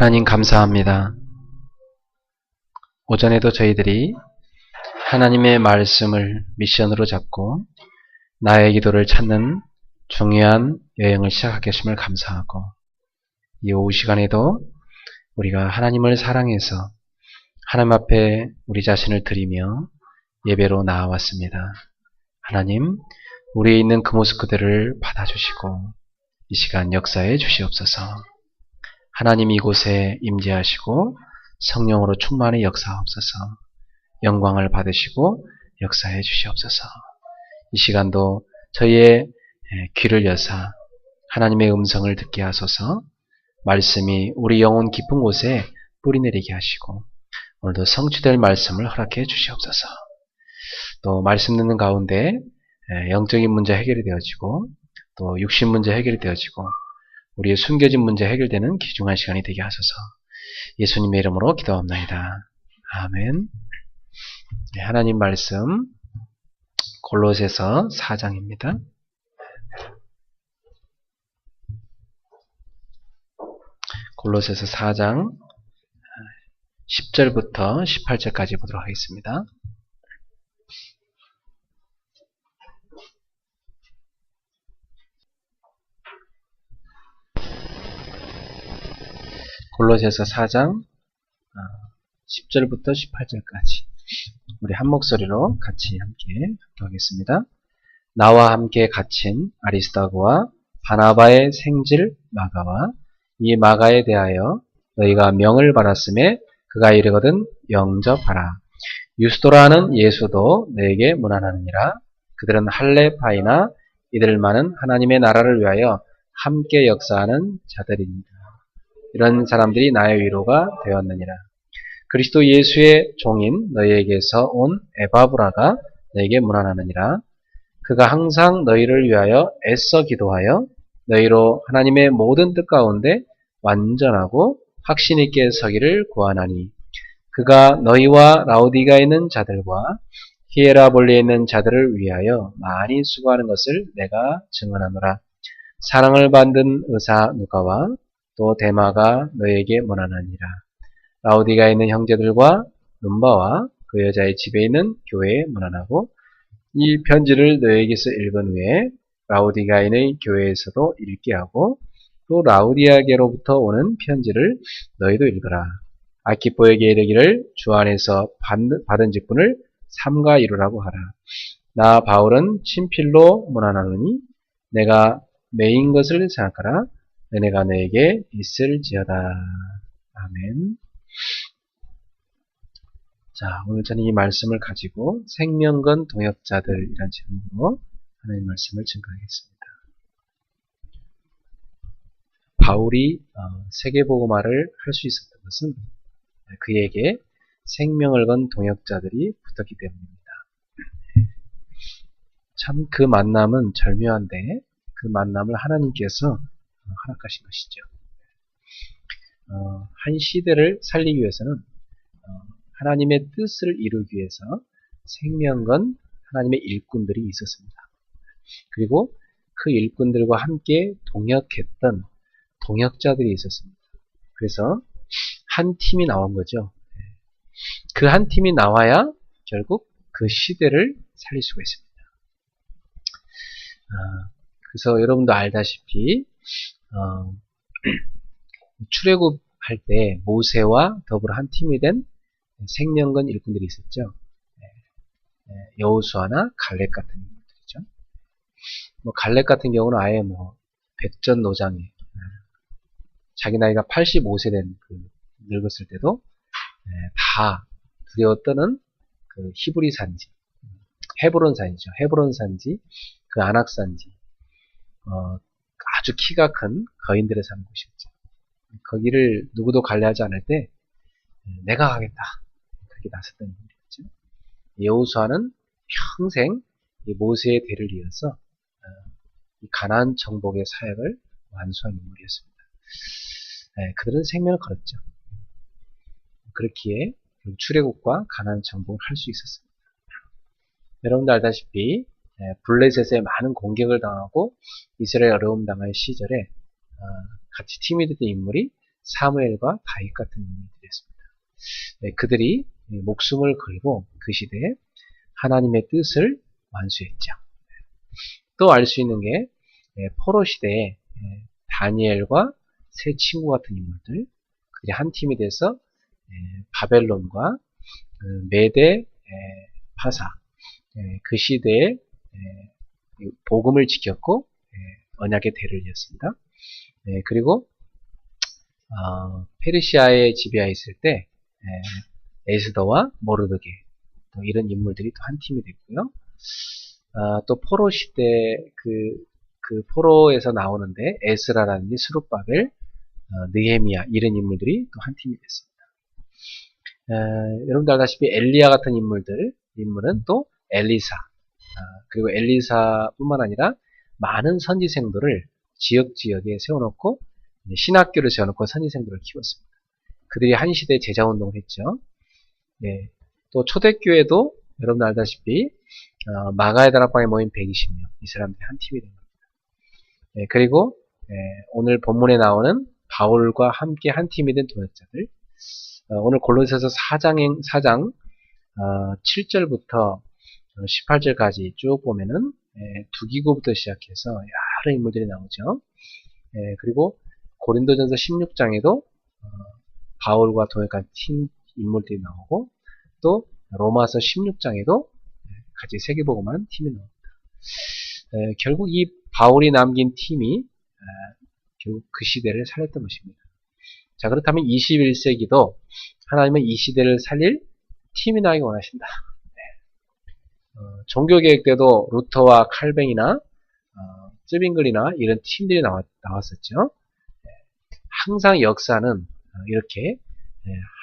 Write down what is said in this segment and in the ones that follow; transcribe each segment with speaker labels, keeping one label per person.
Speaker 1: 하나님 감사합니다. 오전에도 저희들이 하나님의 말씀을 미션으로 잡고 나의 기도를 찾는 중요한 여행을 시작하게 하심을 감사하고, 이 오후 시간에도 우리가 하나님을 사랑해서 하나님 앞에 우리 자신을 드리며 예배로 나아왔습니다. 하나님, 우리에 있는 그 모습 그대를 받아주시고 이 시간 역사해 주시옵소서. 하나님 이곳에 임재하시고 성령으로 충만히 역사하옵소서. 영광을 받으시고 역사해 주시옵소서. 이 시간도 저희의 귀를 여사 하나님의 음성을 듣게 하소서. 말씀이 우리 영혼 깊은 곳에 뿌리내리게 하시고 오늘도 성취될 말씀을 허락해 주시옵소서. 또 말씀 듣는 가운데 영적인 문제 해결이 되어지고 또 육신 문제 해결이 되어지고 우리의 숨겨진 문제 해결되는 귀중한 시간이 되게 하소서. 예수님의 이름으로 기도합나이다. 아멘. 하나님 말씀 골로새서 4장입니다. 골로새서 4장 10절부터 18절까지 보도록 하겠습니다. 골로새서 4장 10절부터 18절까지 우리 한 목소리로 같이 함께 하겠습니다. 나와 함께 갇힌 아리스다고와 바나바의 생질 마가와 이 마가에 대하여 너희가 명을 받았음에 그가 이르거든 영접하라. 유스도라는 예수도 너에게 문안하느니라. 그들은 할레파이나 이들만은 하나님의 나라를 위하여 함께 역사하는 자들입니다. 이런 사람들이 나의 위로가 되었느니라. 그리스도 예수의 종인 너희에게서 온 에바브라가 너에게 문안하느니라. 그가 항상 너희를 위하여 애써 기도하여 너희로 하나님의 모든 뜻 가운데 완전하고 확신 있게 서기를 구하나니, 그가 너희와 라우디가에 있는 자들과 히에라볼리에 있는 자들을 위하여 많이 수고하는 것을 내가 증언하노라. 사랑을 받는 의사 누가와 또 데마가 너에게 문안하니라. 라우디가에 있는 형제들과 num바와 그 여자의 집에 있는 교회에 문안하고, 이 편지를 너에게서 읽은 후에 라우디가인의 교회에서도 읽게 하고 또 라우디아게로부터 오는 편지를 너희도 읽어라. 아키포에게 이르기를 주 안에서 받은 직분을 삼가 이루라고 하라. 나 바울은 친필로 문안하노니 내가 매인 것을 생각하라. 은혜가 너에게 있을지어다. 아멘. 자, 오늘 저는 이 말씀을 가지고 생명건 동역자들이란 제목으로 하나님의 말씀을 증거하겠습니다. 바울이 세계복음화를 할 수 있었던 것은 그에게 생명을 건 동역자들이 붙었기 때문입니다. 참 그 만남은 절묘한데 그 만남을 하나님께서 허락하신 것이죠. 한 시대를 살리기 위해서는 하나님의 뜻을 이루기 위해서 생명건 하나님의 일꾼들이 있었습니다. 그리고 그 일꾼들과 함께 동역했던 동역자들이 있었습니다. 그래서 한 팀이 나온 거죠. 그 한 팀이 나와야 결국 그 시대를 살릴 수가 있습니다. 그래서 여러분도 알다시피 출애굽할 때 모세와 더불어 한 팀이 된 생명건 일꾼들이 있었죠. 여호수아나 갈렙 같은 분들이죠. 갈렙 같은 경우는 아예 백전노장에 자기 나이가 85세 된 늙었을 때도 다 두려워 떠는 그 히브리 산지, 헤브론 산지죠. 헤브론 산지, 그 아낙 산지, 아주 키가 큰 거인들의 사는 곳이었죠. 거기를 누구도 관리하지 않을 때 내가 가겠다 그렇게 나섰던 인물이었죠. 여호수아는 평생 이 모세의 대를 이어서 이 가나안 정복의 사역을 완수한 인물이었습니다. 그들은 생명을 걸었죠. 그렇기에 출애굽과 가나안 정복을 할 수 있었습니다. 여러분도 알다시피 블레셋에 많은 공격을 당하고 이스라엘 어려움 당할 시절에 같이 팀이 됐던 인물이 사무엘과 다윗 같은 인물들이었습니다. 그들이 목숨을 걸고 그 시대에 하나님의 뜻을 완수했죠. 또 알 수 있는 게 포로 시대에 다니엘과 세 친구 같은 인물들, 그들이 한 팀이 돼서 바벨론과 메대 파사, 그 시대에 복음을 지켰고 언약의 대를 이었습니다. 그리고 페르시아의 지배하에 있을 때 에스더와 모르드게, 또 이런 인물들이 또 한 팀이 됐고요. 또 포로 시대 그 포로에서 나오는데 에스라라든지 스룹바벨, 느헤미야, 이런 인물들이 또 한 팀이 됐습니다. 여러분들 알다시피 엘리야 같은 인물은 또 엘리사, 그리고 엘리사뿐만 아니라 많은 선지생들을 지역지역에 세워놓고 신학교를 세워놓고 선지생들을 키웠습니다. 그들이 한 시대에 제자운동을 했죠. 또 초대교회도 여러분 알다시피 마가의 다락방에 모인 120명, 이 사람들이 한 팀이 된 겁니다. 그리고 오늘 본문에 나오는 바울과 함께 한 팀이 된 동역자들, 오늘 골로새서 4장 7절부터 18절까지 쭉 보면은 두기고부터 시작해서 여러 인물들이 나오죠. 그리고 고린도전서 16장에도 바울과 동역한 팀 인물들이 나오고, 또 로마서 16장에도 같이 세계복음한 팀이 나옵니다. 결국 이 바울이 남긴 팀이 결국 그 시대를 살렸던 것입니다. 자, 그렇다면 21세기도 하나님은 이 시대를 살릴 팀이 나오기 원하신다. 종교개혁 때도 루터와 칼뱅이나 쯔빙글이나 이런 팀들이 나왔었죠. 항상 역사는 이렇게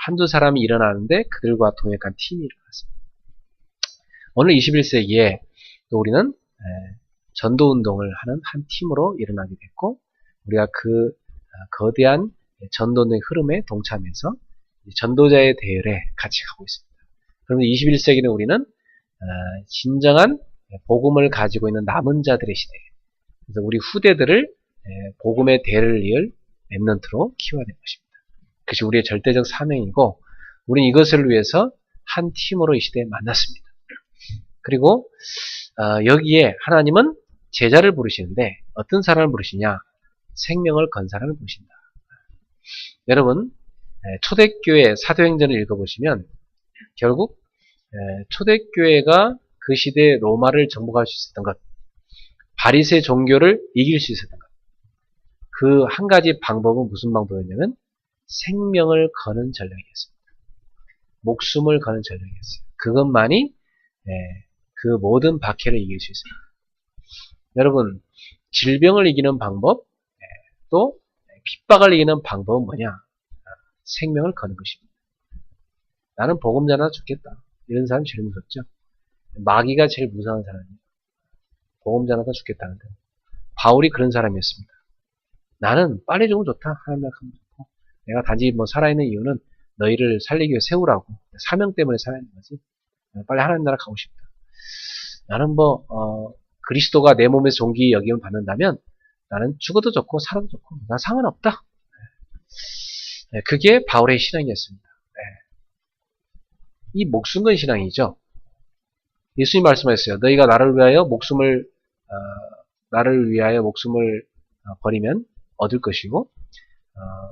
Speaker 1: 한두 사람이 일어나는데 그들과 동역한 팀이 일어났습니다. 오늘 21세기에 또 우리는 전도운동을 하는 한 팀으로 일어나게 됐고, 우리가 그 거대한 전도운동의 흐름에 동참해서 전도자의 대열에 같이 가고 있습니다. 그런데 21세기는 우리는 진정한 복음을 가지고 있는 남은 자들의 시대, 그래서 우리 후대들을 복음의 대를 이을 렘넌트로 키워야 되는 것입니다. 그것이 우리의 절대적 사명이고, 우리는 이것을 위해서 한 팀으로 이 시대에 만났습니다. 그리고 여기에 하나님은 제자를 부르시는데 어떤 사람을 부르시냐? 생명을 건 사람을 부르신다. 여러분, 초대교회 사도행전을 읽어보시면 결국 초대교회가 그 시대에 로마를 정복할 수 있었던 것, 바리새 종교를 이길 수 있었던 것, 그 한 가지 방법은 무슨 방법이냐면 생명을 거는 전략이었습니다. 목숨을 거는 전략이었어요. 그것만이 그 모든 박해를 이길 수 있습니다. 여러분, 질병을 이기는 방법, 또 핍박을 이기는 방법은 뭐냐? 생명을 거는 것입니다. 나는 복음 전하다 죽겠다, 이런 사람이 제일 무섭죠. 마귀가 제일 무서운 사람이에요. 복음 전하다 죽겠다는데, 바울이 그런 사람이었습니다. 나는 빨리 죽으면 좋다, 하나님 나라하면 좋고, 내가 단지 살아있는 이유는 너희를 살리기 위해 세우라고, 사명 때문에 살아야 하는 거지. 빨리 하나님 나라 가고 싶다. 나는 그리스도가 내 몸에서 존귀 여김을 받는다면 나는 죽어도 좋고 살아도 좋고 나 상관없다. 그게 바울의 신앙이었습니다. 이 목숨 건 신앙이죠. 예수님 말씀하셨어요. 너희가 나를 위하여 목숨을 버리면 얻을 것이고,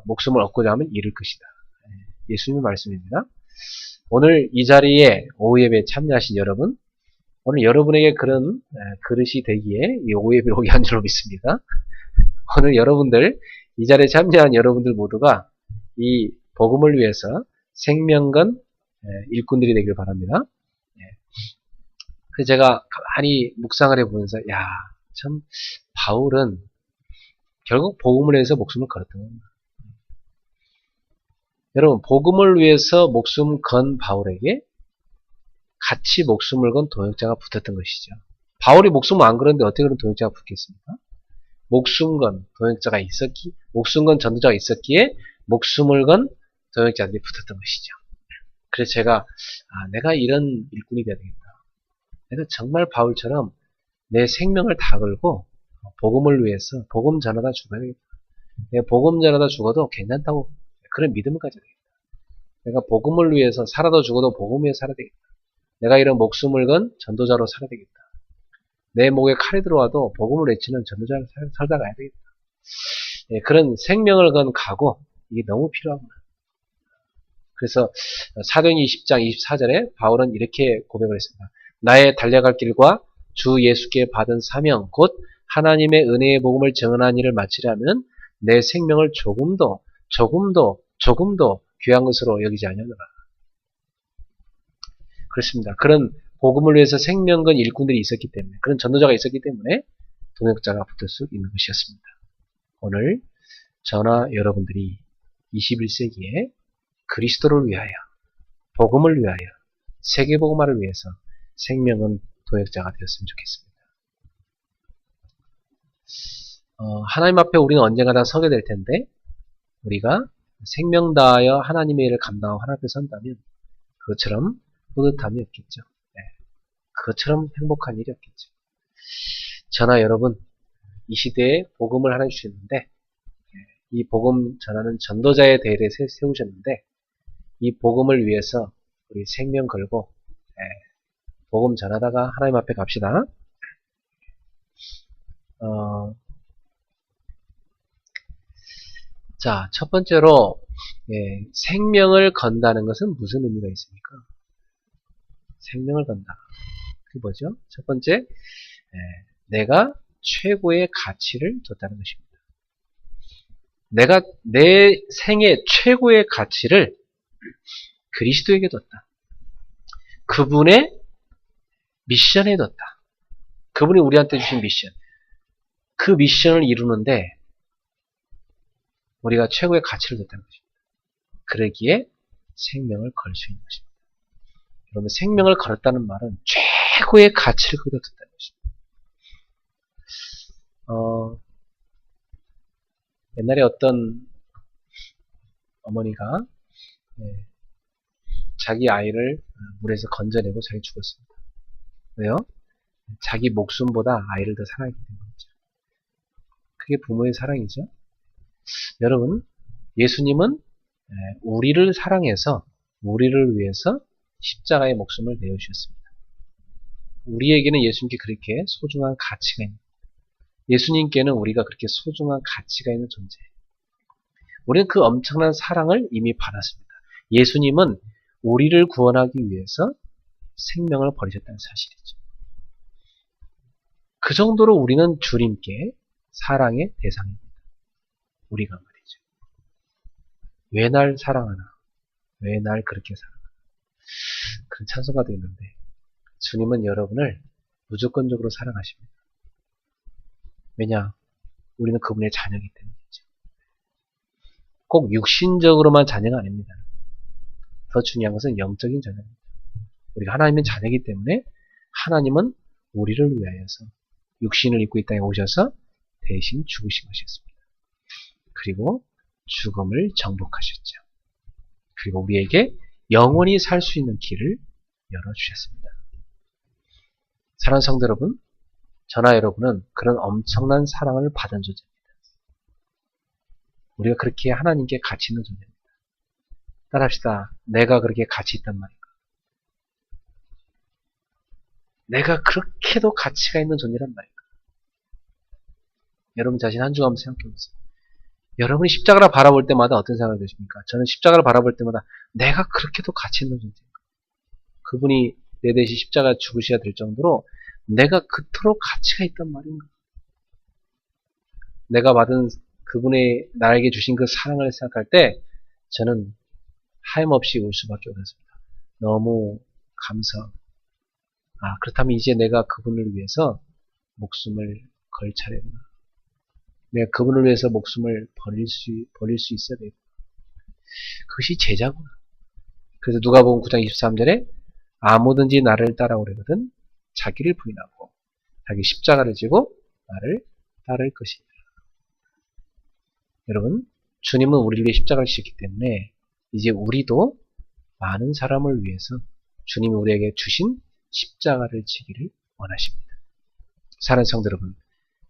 Speaker 1: 목숨을 얻고자 하면 잃을 것이다. 예수님의 말씀입니다. 오늘 이 자리에 오후예배에 참여하신 여러분, 오늘 여러분에게 그런 그릇이 되기에 이 오후예배를 오게 한 줄로 믿습니다. 오늘 여러분들, 이 자리에 참여한 여러분들 모두가 이 복음을 위해서 생명건 일꾼들이 되길 바랍니다. 그래서 제가 가만히 묵상을 해보면서, 참 바울은 결국 복음을 위해서 목숨을 걸었던 겁니다. 여러분, 복음을 위해서 목숨 건 바울에게 같이 목숨을 건 동역자가 붙었던 것이죠. 바울이 목숨을 안 걸었는데 어떻게 그런 동역자가 붙겠습니까? 목숨 건 동역자가 목숨 건 전도자가 있었기에 목숨을 건 동역자들이 붙었던 것이죠. 그래서 제가 내가 이런 일꾼이 돼야 되겠다. 내가 정말 바울처럼 내 생명을 다 걸고 복음을 위해서 복음 전하다 죽어야 되겠다. 내가 복음 전하다 죽어도 괜찮다고 그런 믿음을 가져야 되겠다. 내가 복음을 위해서 살아도 죽어도 복음을 위해 살아야 되겠다. 내가 이런 목숨을 건 전도자로 살아야 되겠다. 내 목에 칼이 들어와도 복음을 외치는 전도자로 살다 가야 되겠다. 예, 그런 생명을 건 각오, 이게 너무 필요하구나. 그래서 사도행전 20장 24절에 바울은 이렇게 고백을 했습니다. 나의 달려갈 길과 주 예수께 받은 사명, 곧 하나님의 은혜의 복음을 증언한 일을 마치려면 내 생명을 조금도 귀한 것으로 여기지 아니하노라. 그렇습니다. 그런 복음을 위해서 생명 건 일꾼들이 있었기 때문에, 그런 전도자가 있었기 때문에 동역자가 붙을 수 있는 것이었습니다. 오늘 저나 여러분들이 21세기에 그리스도를 위하여, 복음을 위하여, 세계복음화를 위해서 생명은 동역자가 되었으면 좋겠습니다. 하나님 앞에 우리는 언젠가 다 서게 될 텐데, 우리가 생명 다하여 하나님의 일을 감당하고 하나님 앞에 선다면 그것처럼 뿌듯함이 없겠죠. 네. 그것처럼 행복한 일이 없겠죠. 저나 여러분, 이 시대에 복음을 하나 주셨는데, 이 복음 전하는 전도자의 대회를 세우셨는데, 이 복음을 위해서 우리 생명 걸고 복음 전하다가 하나님 앞에 갑시다. 자, 첫 번째로 생명을 건다는 것은 무슨 의미가 있습니까? 생명을 건다. 그게 뭐죠? 첫 번째, 내가 최고의 가치를 뒀다는 것입니다. 내가 내 생의 최고의 가치를 그리스도에게 뒀다. 그분의 미션에 뒀다. 그분이 우리한테 주신 미션. 그 미션을 이루는데 우리가 최고의 가치를 뒀다는 것입니다. 그러기에 생명을 걸 수 있는 것입니다. 여러분, 생명을 걸었다는 말은 최고의 가치를 거기다 뒀다는 것입니다. 옛날에 어떤 어머니가 자기 아이를 물에서 건져내고 자기 죽었습니다. 왜요? 자기 목숨보다 아이를 더 사랑했기 때문이죠. 그게 부모의 사랑이죠. 여러분, 예수님은 우리를 사랑해서 우리를 위해서 십자가의 목숨을 내어주셨습니다. 우리에게는 예수님께 그렇게 소중한 가치가 있는, 예수님께는 우리가 그렇게 소중한 가치가 있는 존재예요. 우리는 그 엄청난 사랑을 이미 받았습니다. 예수님은 우리를 구원하기 위해서 생명을 버리셨다는 사실이죠. 그 정도로 우리는 주님께 사랑의 대상입니다. 우리가 말이죠. 왜 날 사랑하나? 왜 날 그렇게 사랑하나? 그런 찬송가도 있는데 주님은 여러분을 무조건적으로 사랑하십니다. 왜냐? 우리는 그분의 자녀이기 때문이죠. 꼭 육신적으로만 자녀가 아닙니다. 더 중요한 것은 영적인 자녀입니다. 우리가 하나님의 자녀이기 때문에 하나님은 우리를 위하여서 육신을 입고 이 땅에 오셔서 대신 죽으신 것이었습니다. 그리고 죽음을 정복하셨죠. 그리고 우리에게 영원히 살 수 있는 길을 열어주셨습니다. 사랑하는 성도 여러분, 저나 여러분은 그런 엄청난 사랑을 받은 존재입니다. 우리가 그렇게 하나님께 가치 있는 존재입니다. 따라합시다. 내가 그렇게 가치 있단 말인가? 내가 그렇게도 가치가 있는 존재란 말인가? 여러분 자신 한 주간 한번 생각해 보세요. 여러분이 십자가를 바라볼 때마다 어떤 생각이 드십니까? 저는 십자가를 바라볼 때마다 내가 그렇게도 가치 있는 존재인가? 그분이 내 대신 십자가 죽으셔야 될 정도로 내가 그토록 가치가 있단 말인가? 내가 받은 그분의 나에게 주신 그 사랑을 생각할 때 저는 하염없이 울 수밖에 없었습니다. 너무 감사하고, 그렇다면 이제 내가 그분을 위해서 목숨을 걸 차례구나. 내가 그분을 위해서 목숨을 버릴 수 있어야 되겠구나. 그것이 제자구나. 그래서 누가복음 9장 23절에 아무든지 나를 따라오려거든 자기를 부인하고 자기 십자가를 지고 나를 따를 것이다. 여러분, 주님은 우리를 위해 십자가를 지셨기 때문에 이제 우리도 많은 사람을 위해서 주님이 우리에게 주신 십자가를 지기를 원하십니다. 사랑하는 성도 여러분,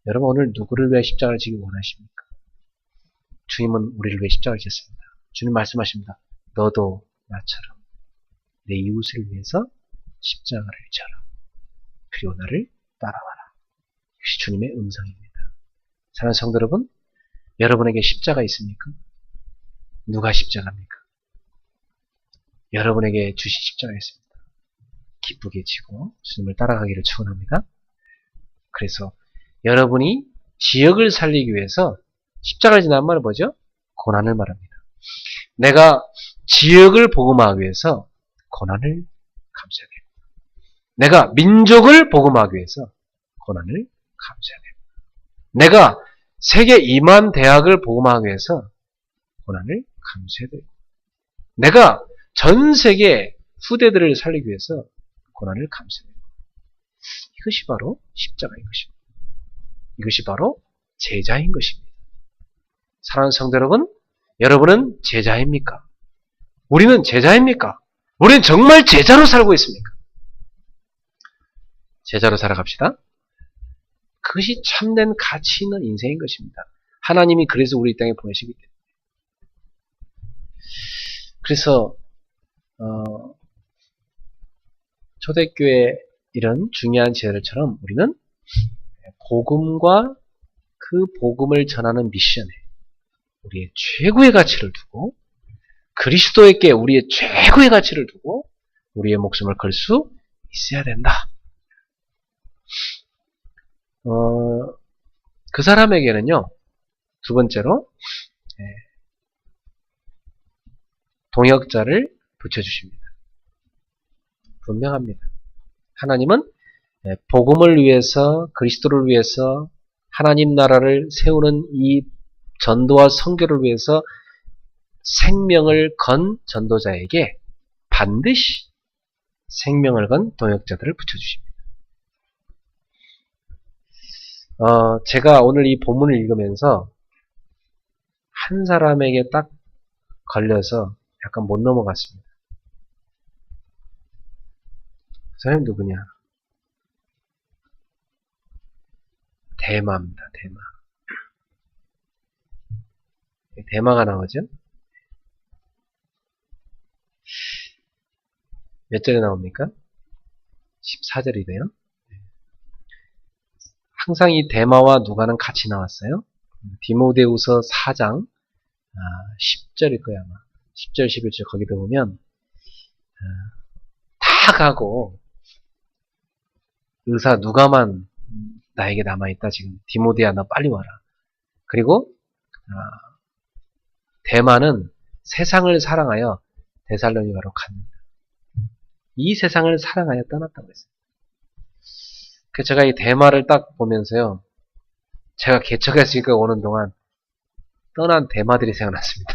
Speaker 1: 여러분 오늘 누구를 위해 십자가를 지기 원하십니까? 주님은 우리를 위해 십자가를 지셨습니다. 주님 말씀하십니다. 너도 나처럼 내 이웃을 위해서 십자가를 져라. 그리고 나를 따라와라. 역시 주님의 음성입니다. 사랑하는 성도 여러분, 여러분에게 십자가 있습니까? 누가 십자가입니까? 여러분에게 주신 십자가 있습니다. 기쁘게 지고 주님을 따라가기를 축원합니다. 그래서 여러분이 지역을 살리기 위해서 십자가를 지난 말은 뭐죠? 고난을 말합니다. 내가 지역을 복음화하기 위해서 고난을 감수해야 됩니다. 내가 민족을 복음화하기 위해서 고난을 감수해야 됩니다. 내가 세계 2만 대학을 복음화하기 위해서 고난을 감수해야 됩니다. 내가 전 세계 후대들을 살리기 위해서 고난을 감수해야 됩니다. 이것이 바로 십자가인 것입니다. 이것이 바로 제자인 것입니다. 사랑하는 성도 여러분, 여러분은 제자입니까? 우리는 제자입니까? 우리는 정말 제자로 살고 있습니까? 제자로 살아갑시다. 그것이 참된 가치 있는 인생인 것입니다. 하나님이 그래서 우리 땅에 보내시기 때문에. 그래서 초대교회 이런 중요한 제자들처럼 우리는 복음과 그 복음을 전하는 미션에 우리의 최고의 가치를 두고 그리스도에게 우리의 최고의 가치를 두고 우리의 목숨을 걸 수 있어야 된다. 그 사람에게는요, 두 번째로 동역자를 붙여주십니다. 분명합니다. 하나님은 복음을 위해서, 그리스도를 위해서, 하나님 나라를 세우는 이 전도와 선교를 위해서 생명을 건 전도자에게 반드시 생명을 건 동역자들을 붙여주십니다. 제가 오늘 이 본문을 읽으면서 한 사람에게 딱 걸려서 약간 못 넘어갔습니다. 그 사람이 누구냐? 대마입니다. 대마. 대마가 나오죠? 몇 절에 나옵니까? 14절이네요. 항상 이 대마와 누가는 같이 나왔어요. 디모데후서 4장 10절일 거야 아마. 10절 11절 거기도 보면 다 가고 의사 누가만 나에게 남아있다. 지금 디모데야 너 빨리 와라. 그리고 대마는 세상을 사랑하여 데살로니가로 갑니다. 이 세상을 사랑하여 떠났다고 했어요. 그래서 제가 이 대마를 딱 보면서요, 제가 개척했으니까 오는 동안 떠난 대마들이 생각났습니다.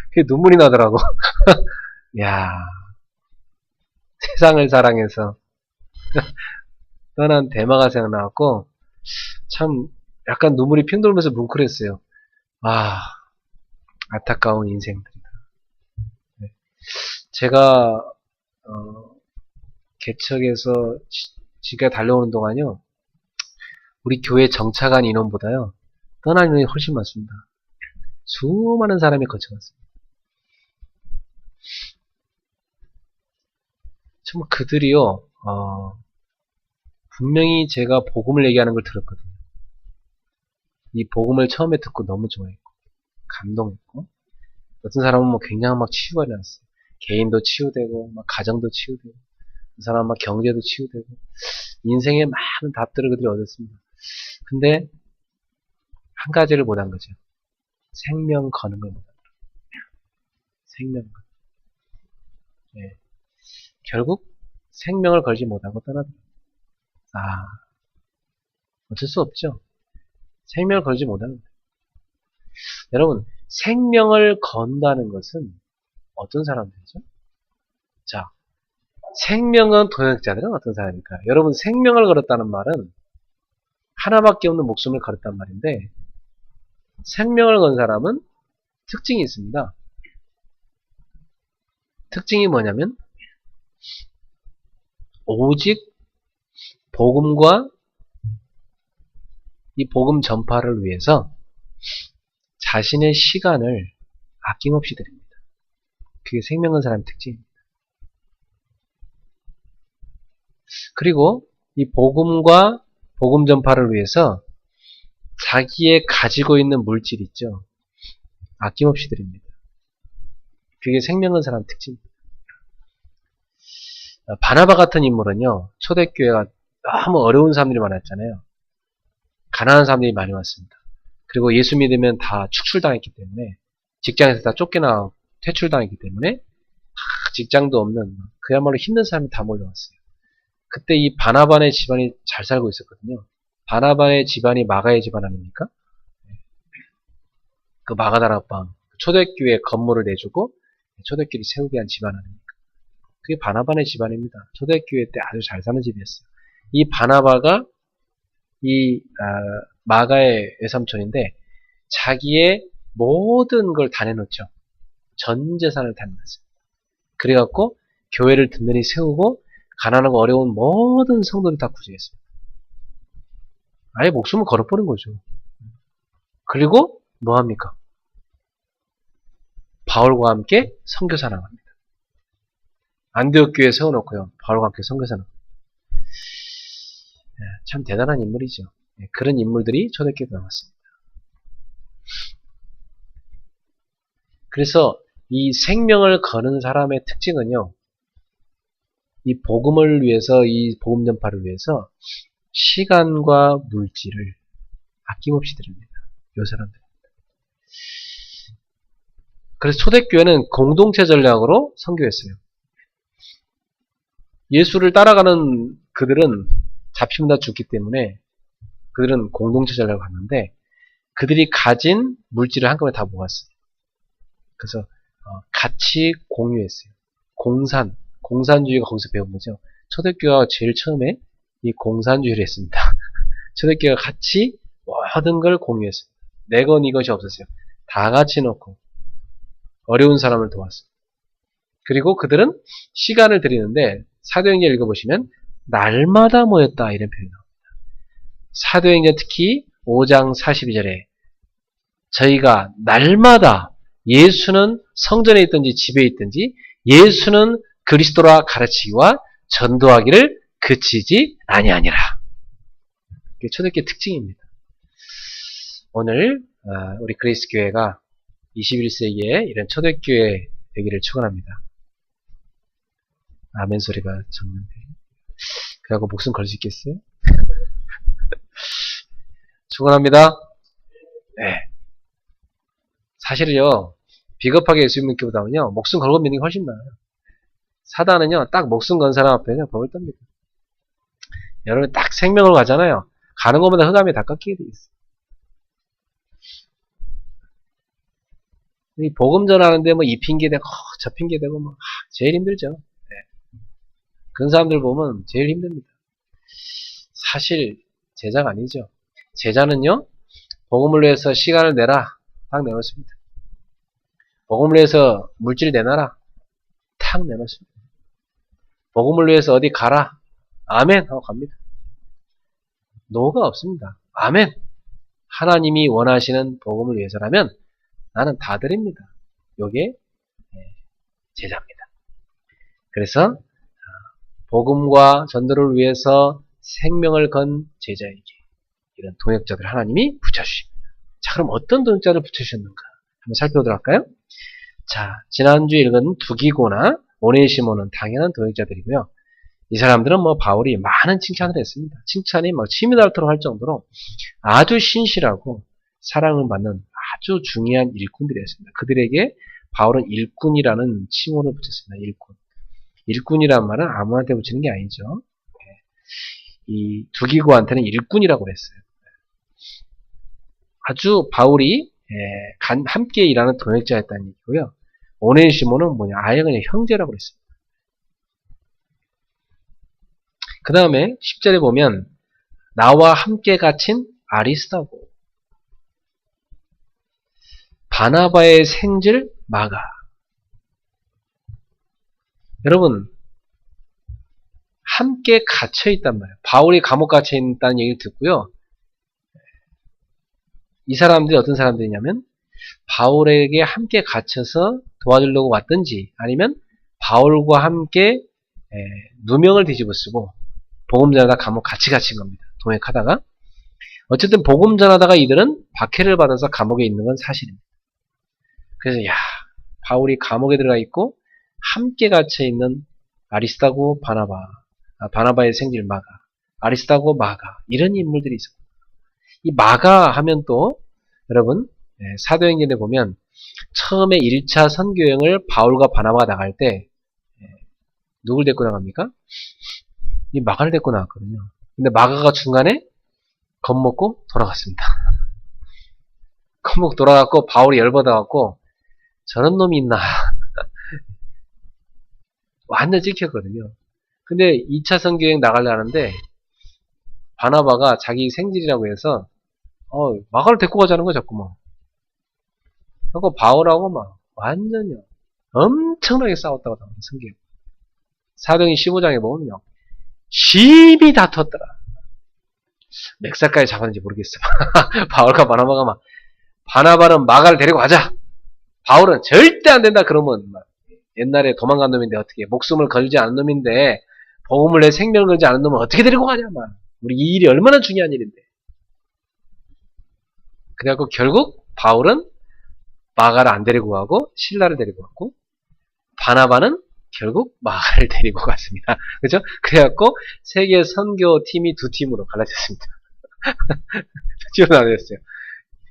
Speaker 1: 그게 눈물이 나더라고. 야, 세상을 사랑해서 떠난 대마가 생각나갖고 참 약간 눈물이 핑 돌면서 뭉클했어요. 안타까운 인생들이다. 제가 개척에서 지가 달려오는 동안요, 우리 교회 정착한 인원보다요 떠난 인원이 훨씬 많습니다. 수많은 사람이 거쳐갔습니다. 정말 그들이요, 분명히 제가 복음을 얘기하는 걸 들었거든요. 이 복음을 처음에 듣고 너무 좋아했고 감동했고, 어떤 사람은 뭐 굉장히 막 치유가 일어났어요. 개인도 치유되고 막 가정도 치유되고, 그 사람 막 경제도 치유되고, 인생에 많은 답들을 그들이 얻었습니다. 근데 한 가지를 못한 거죠. 생명 거는 걸 못한 거예요. 생명 거. 네. 결국 생명을 걸지 못하고 떠나더라고요. 어쩔 수 없죠. 생명을 걸지 못하는 거예요. 여러분, 생명을 건다는 것은 어떤 사람들이죠? 자, 생명은 동역자들은 어떤 사람입니까? 여러분, 생명을 걸었다는 말은 하나밖에 없는 목숨을 걸었단 말인데, 생명을 건 사람은 특징이 있습니다. 특징이 뭐냐면 오직 복음과 이 복음 전파를 위해서 자신의 시간을 아낌없이 드립니다. 그게 생명 건 사람의 특징입니다. 그리고 이 복음과 복음 전파를 위해서 자기의 가지고 있는 물질 있죠. 아낌없이 드립니다. 그게 생명 건 사람의 특징입니다. 바나바 같은 인물은요. 초대교회가 너무 어려운 사람들이 많았잖아요. 가난한 사람들이 많이 왔습니다. 그리고 예수 믿으면 다 축출당했기 때문에 직장에서 다 쫓겨나 퇴출당했기 때문에 직장도 없는 그야말로 힘든 사람이 다 몰려왔어요. 그때 이 바나바의 집안이 잘 살고 있었거든요. 바나바의 집안이 마가의 집안 아닙니까? 그 마가다락방 초대교회 건물을 내주고 초대교회를 세우게 한 집안 아닙니까? 그게 바나바의 집안입니다. 초대교회 때 아주 잘 사는 집이었어요. 이 바나바가 이 마가의 외삼촌인데 자기의 모든 걸 다 내놓죠. 전 재산을 다 내놨어요. 그래갖고 교회를 든든히 세우고 가난하고 어려운 모든 성도를 다 구제했어요. 아예 목숨을 걸어버린 거죠. 그리고 뭐합니까? 바울과 함께 선교사 나갑니다. 안디옥 교회 세워놓고요. 바울과 함께 선교사 나갑니다. 참 대단한 인물이죠. 그런 인물들이 초대교회에 나왔습니다. 그래서 이 생명을 거는 사람의 특징은요. 이 복음을 위해서, 이 복음 전파를 위해서 시간과 물질을 아낌없이 드립니다. 이 사람들. 그래서 초대교회는 공동체 전략으로 선교했어요. 예수를 따라가는 그들은 잡히면 다 죽기 때문에 그들은 공동체 전략을 갔는데 그들이 가진 물질을 한꺼번에 다 모았어요. 그래서 같이 공유했어요. 공산주의가 거기서 배운 거죠. 초대교회가 제일 처음에 이 공산주의를 했습니다. 초대교회가 같이 모든 걸 공유했어요. 내 것 이것이 없었어요. 다 같이 놓고 어려운 사람을 도왔어요. 그리고 그들은 시간을 드리는데 사도행전 읽어보시면 날마다 모였다 이런 표현이 나옵니다. 사도행전 특히 5장 42절에 저희가 날마다 예수는 성전에 있든지 집에 있든지 예수는 그리스도라 가르치기와 전도하기를 그치지 아니하니라. 이게 초대교회 특징입니다. 오늘 우리 그리스 교회가 21세기에 이런 초대교회 되기를 축원합니다. 아멘 소리가 적는데 그래갖고 목숨 걸 수 있겠어요? 축원합니다. 네. 사실은요 비겁하게 예수 믿기보다는요 목숨 걸고 믿는 게 훨씬 나아요. 사단은요 딱 목숨 건 사람 앞에 그냥 벌을 떱니다. 여러분 딱 생명을 가잖아요. 가는 것보다 흑암에 다 깎이게 돼 있어요. 이 복음 전하는데 뭐 이 핑계 대고 저 핑계 대고 뭐 제일 힘들죠. 네. 그런 사람들 보면 제일 힘듭니다. 사실 제자가 아니죠. 제자는요 복음을 위해서 시간을 내라 딱 내놓습니다. 복음을 위해서 물질 내놔라 탁 내놓습니다. 복음을 위해서 어디 가라 아멘 하고 갑니다. 노가 없습니다. 아멘. 하나님이 원하시는 복음을 위해서라면 나는 다 드립니다. 요게 제자입니다. 그래서 복음과 전도를 위해서 생명을 건 제자에게 이런 동역자들 하나님이 붙여주십니다. 자, 그럼 어떤 동역자를 붙여주셨는가? 한번 살펴보도록 할까요? 자, 지난주에 읽은 두기고나 오네시모는 당연한 동역자들이고요. 이 사람들은 뭐 바울이 많은 칭찬을 했습니다. 칭찬이 막 침이 닳도록 할 정도로 아주 신실하고 사랑을 받는 아주 중요한 일꾼들이었습니다. 그들에게 바울은 일꾼이라는 칭호를 붙였습니다. 일꾼. 일꾼이란 말은 아무한테 붙이는 게 아니죠. 이 두기고한테는 일꾼이라고 그랬어요. 아주 바울이 함께 일하는 동역자였다는 얘기고요. 오네시모는 뭐냐? 아예 그냥 형제라고 그랬습니다. 그 다음에 10절에 보면 나와 함께 갇힌 아리스다고 바나바의 생질 마가. 여러분 함께 갇혀있단 말이에요. 바울이 감옥 갇혀있다는 얘기를 듣고요. 이 사람들이 어떤 사람들이냐면 바울에게 함께 갇혀서 도와주려고 왔든지 아니면 바울과 함께 누명을 뒤집어 쓰고 복음 전하다 감옥 같이 갇힌 겁니다. 동행하다가. 어쨌든 복음 전하다가 이들은 박해를 받아서 감옥에 있는 건 사실입니다. 그래서 바울이 감옥에 들어가 있고 함께 갇혀 있는 아리스다고 바나바의 생질 마가, 아리스다고 마가 이런 인물들이 있습니다. 이 마가 하면 또 여러분 사도행전에 보면 처음에 1차 선교여행을 바울과 바나바가 나갈 때 누굴 데리고 나갑니까? 이 마가를 데리고 나갔거든요. 근데 마가가 중간에 겁먹고 돌아갔습니다. 겁먹고 돌아갔고 바울이 열받아갖고 저런 놈이 있나 완전 찍혔거든요. 근데 2차 선교여행 나가려는데 바나바가 자기 생질이라고 해서 마가를 데리고 가자는 거 자꾸만. 그리고 바울하고 막 완전요 엄청나게 싸웠다고 나옵니다. 성경. 사도행전 15장에 보면요 심히 다퉜더라. 몇 살까지 잡았는지 모르겠어. 바울과 바나바가 막 바나바는 마가를 데리고 가자. 바울은 절대 안 된다. 그러면 막 옛날에 도망간 놈인데 어떻게 목숨을 걸지 않은 놈인데 복음을 내 생명을 걸지 않은 놈은 어떻게 데리고 가냐. 막 우리 이 일이 얼마나 중요한 일인데. 그래갖고 결국 바울은 마가를 안 데리고 가고 실라를 데리고 갔고 바나바는 결국 마가를 데리고 갔습니다. 그죠? 그래갖고 세계 선교 팀이 두 팀으로 갈라졌습니다. 두 팀으로 나뉘었어요.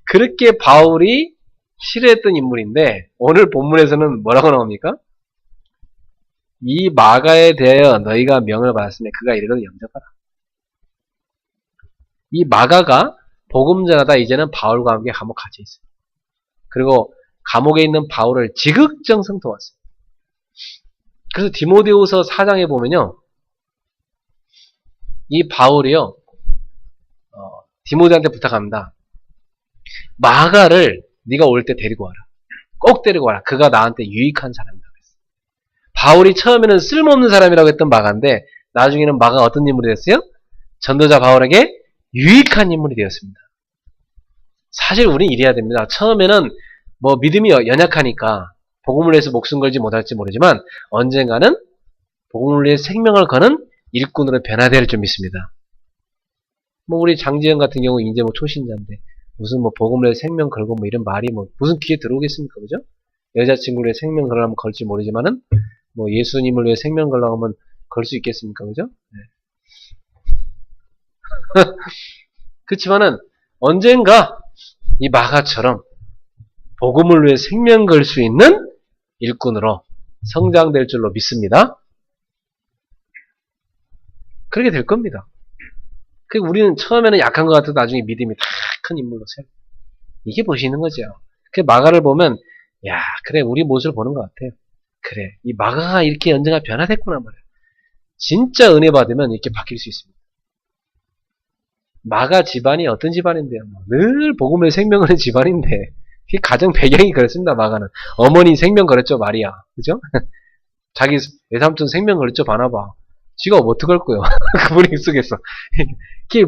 Speaker 1: 그렇게 바울이 싫어했던 인물인데 오늘 본문에서는 뭐라고 나옵니까? 이 마가에 대하여 너희가 명을 받았으면 그가 이르거든 영접하라. 이 마가가 복음 전하다 이제는 바울과 함께 감옥 갇혀 있어요. 그리고 감옥에 있는 바울을 지극정성 도왔어요. 그래서 디모데후서 4장에 보면요. 이 바울이요. 디모데한테 부탁합니다. 마가를 네가 올 때 데리고 와라. 꼭 데리고 와라. 그가 나한테 유익한 사람이다. 바울이 처음에는 쓸모없는 사람이라고 했던 마가인데 나중에는 마가가 어떤 인물이 됐어요? 전도자 바울에게 유익한 인물이 되었습니다. 사실 우리는 이래야 됩니다. 처음에는 뭐 믿음이 연약하니까 복음을 위해서 목숨 걸지 못할지 모르지만 언젠가는 복음을 위해 생명을 거는 일꾼으로 변화될 줄 믿습니다. 뭐 우리 장지현 같은 경우 이제 뭐 초신자인데 무슨 뭐 복음을 위해 생명 걸고 뭐 이런 말이 뭐 무슨 귀에 들어오겠습니까, 그죠? 여자친구를 위해 생명 걸으려면 걸지 모르지만은 뭐 예수님을 위해 생명 걸려고 하면 걸 수 있겠습니까, 그죠? 네. 그렇지만은 언젠가 이 마가처럼 복음을 위해 생명 걸 수 있는 일꾼으로 성장될 줄로 믿습니다. 그렇게 될 겁니다. 우리는 처음에는 약한 것 같아도 나중에 믿음이 다 큰 인물로 세요. 이게 보시는 거죠. 그 마가를 보면 야 그래 우리 모습을 보는 것 같아요. 그래 이 마가가 이렇게 언젠가 변화됐구나 말이에요. 진짜 은혜 받으면 이렇게 바뀔 수 있습니다. 마가 집안이 어떤 집안인데요? 늘 복음을 생명 거는 집안인데 가정 배경이 그렇습니다. 마가는 어머니 생명 걸었죠 마리아, 그죠? 자기 외삼촌 생명 걸었죠 바나바. 지가 어떡할 거예요? 그분이 속에서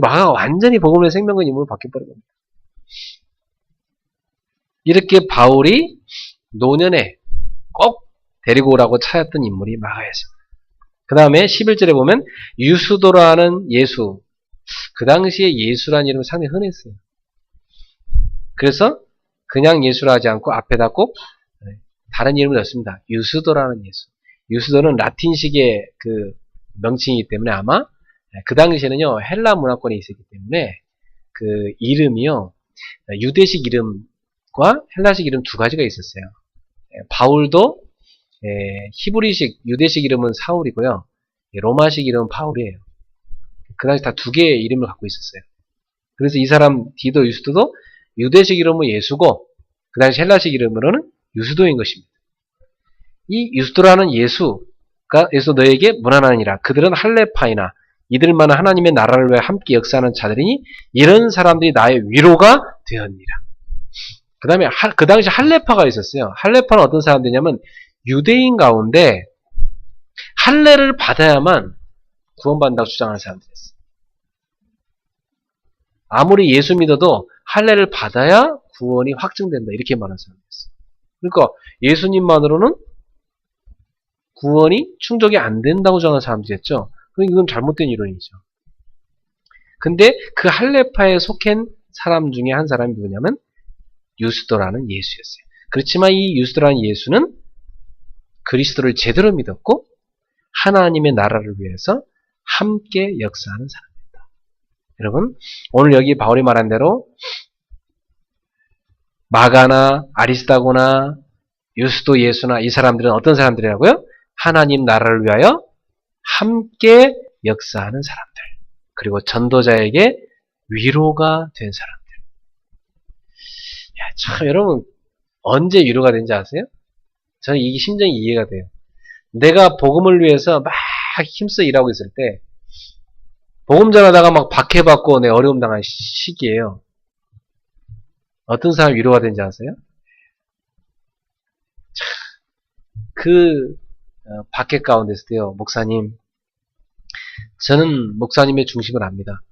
Speaker 1: 마가가 완전히 복음의 생명 건 인물로 바뀌어버린 겁니다. 이렇게 바울이 노년에 꼭 데리고 오라고 차였던 인물이 마가였습니다. 그 다음에 11절에 보면 유수도라는 예수. 그 당시에 예수라는 이름은 상당히 흔했어요. 그래서 그냥 예수라 하지 않고 앞에다 꼭 다른 이름을 넣습니다. 유수도라는 예수. 유수도는 라틴식의 그 명칭이기 때문에 아마 그 당시에는요 헬라 문화권에 있었기 때문에 그 이름이요 유대식 이름과 헬라식 이름 두 가지가 있었어요. 바울도 히브리식 유대식 이름은 사울이고요 로마식 이름은 바울이에요. 그 당시 다 두 개의 이름을 갖고 있었어요. 그래서 이 사람 디도 유수도도 유대식 이름은 예수고 그 당시 헬라식 이름으로는 유수도인 것입니다. 이 유수도라는 예수가 예수 너에게 문안하니라. 그들은 할레파이나 이들만은 하나님의 나라를 위해 함께 역사하는 자들이니 이런 사람들이 나의 위로가 되었니라. 그 다음에 그 당시 할레파가 있었어요. 할레파는 어떤 사람들이냐면 유대인 가운데 할례를 받아야만 구원받는다고 주장하는 사람들이었어요. 아무리 예수 믿어도 할례를 받아야 구원이 확증된다. 이렇게 말하는 사람이었어요. 그러니까 예수님만으로는 구원이 충족이 안 된다고 주장하는 사람들이었죠. 그러니까 이건 잘못된 이론이죠. 근데 그 할레파에 속한 사람 중에 한 사람이 누구냐면 유스도라는 예수였어요. 그렇지만 이 유스도라는 예수는 그리스도를 제대로 믿었고 하나님의 나라를 위해서 함께 역사하는 사람입니다. 여러분, 오늘 여기 바울이 말한 대로 마가나 아리스다고나 유스도 예수나 이 사람들은 어떤 사람들이라고요? 하나님 나라를 위하여 함께 역사하는 사람들. 그리고 전도자에게 위로가 된 사람들. 야, 참 여러분 언제 위로가 된지 아세요? 저는 이 심정이 이해가 돼요. 내가 복음을 위해서 막 힘써 일하고 있을 때 복음 전하다가 막 박해받고 내 어려움 당한 시기예요. 어떤 사람 위로가 된지 아세요? 그 박해 가운데서도요. 목사님, 저는 목사님의 중심을 압니다.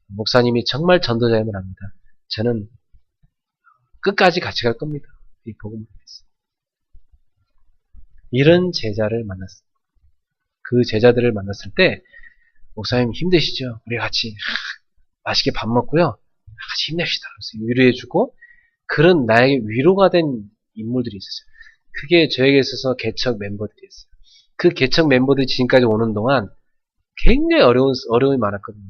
Speaker 1: 목사님이 정말 전도자임을 압니다. 저는 끝까지 같이 갈 겁니다. 이 복음을 위해서. 이런 제자를 만났어요. 그 제자들을 만났을 때 목사님 힘드시죠? 우리 같이 맛있게 밥 먹고요. 같이 힘냅시다. 그래서 위로해주고 그런 나에게 위로가 된 인물들이 있었어요. 그게 저에게 있어서 개척 멤버들이었어요. 그 개척 멤버들이 지금까지 오는 동안 굉장히 어려움이 많았거든요.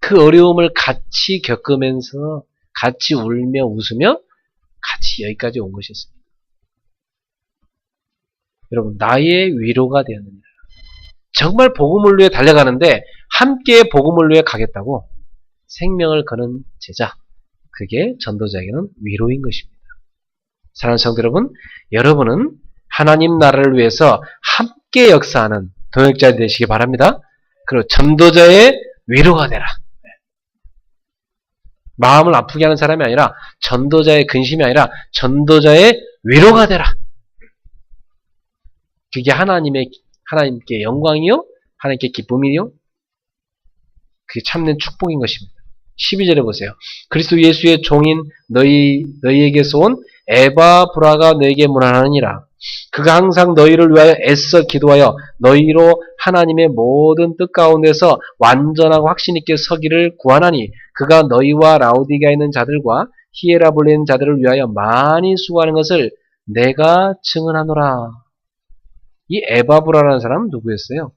Speaker 1: 그 어려움을 같이 겪으면서 같이 울며 웃으며 같이 여기까지 온 것이었습니다. 여러분, 나의 위로가 되었느니라. 정말 복음을 위해 달려가는데 함께 복음을 위해 가겠다고 생명을 거는 제자, 그게 전도자에게는 위로인 것입니다. 사랑하는 성도 여러분, 여러분은 하나님 나라를 위해서 함께 역사하는 동역자 되시기 바랍니다. 그리고 전도자의 위로가 되라. 마음을 아프게 하는 사람이 아니라 전도자의 근심이 아니라 전도자의 위로가 되라. 그게 하나님께 영광이요, 하나님께 기쁨이요, 그게 참된 축복인 것입니다. 12절에 보세요. 그리스도 예수의 종인 너희에게서 온 에바브라가 너희에게 문안하느니라. 그가 항상 너희를 위하여 애써 기도하여 너희로 하나님의 모든 뜻 가운데서 완전하고 확신 있게 서기를 구하나니 그가 너희와 라오디게아에 있는 자들과 히에라볼리에 있는 자들을 위하여 많이 수고하는 것을 내가 증언하노라. 이 에바브라라는 사람은 누구였어요?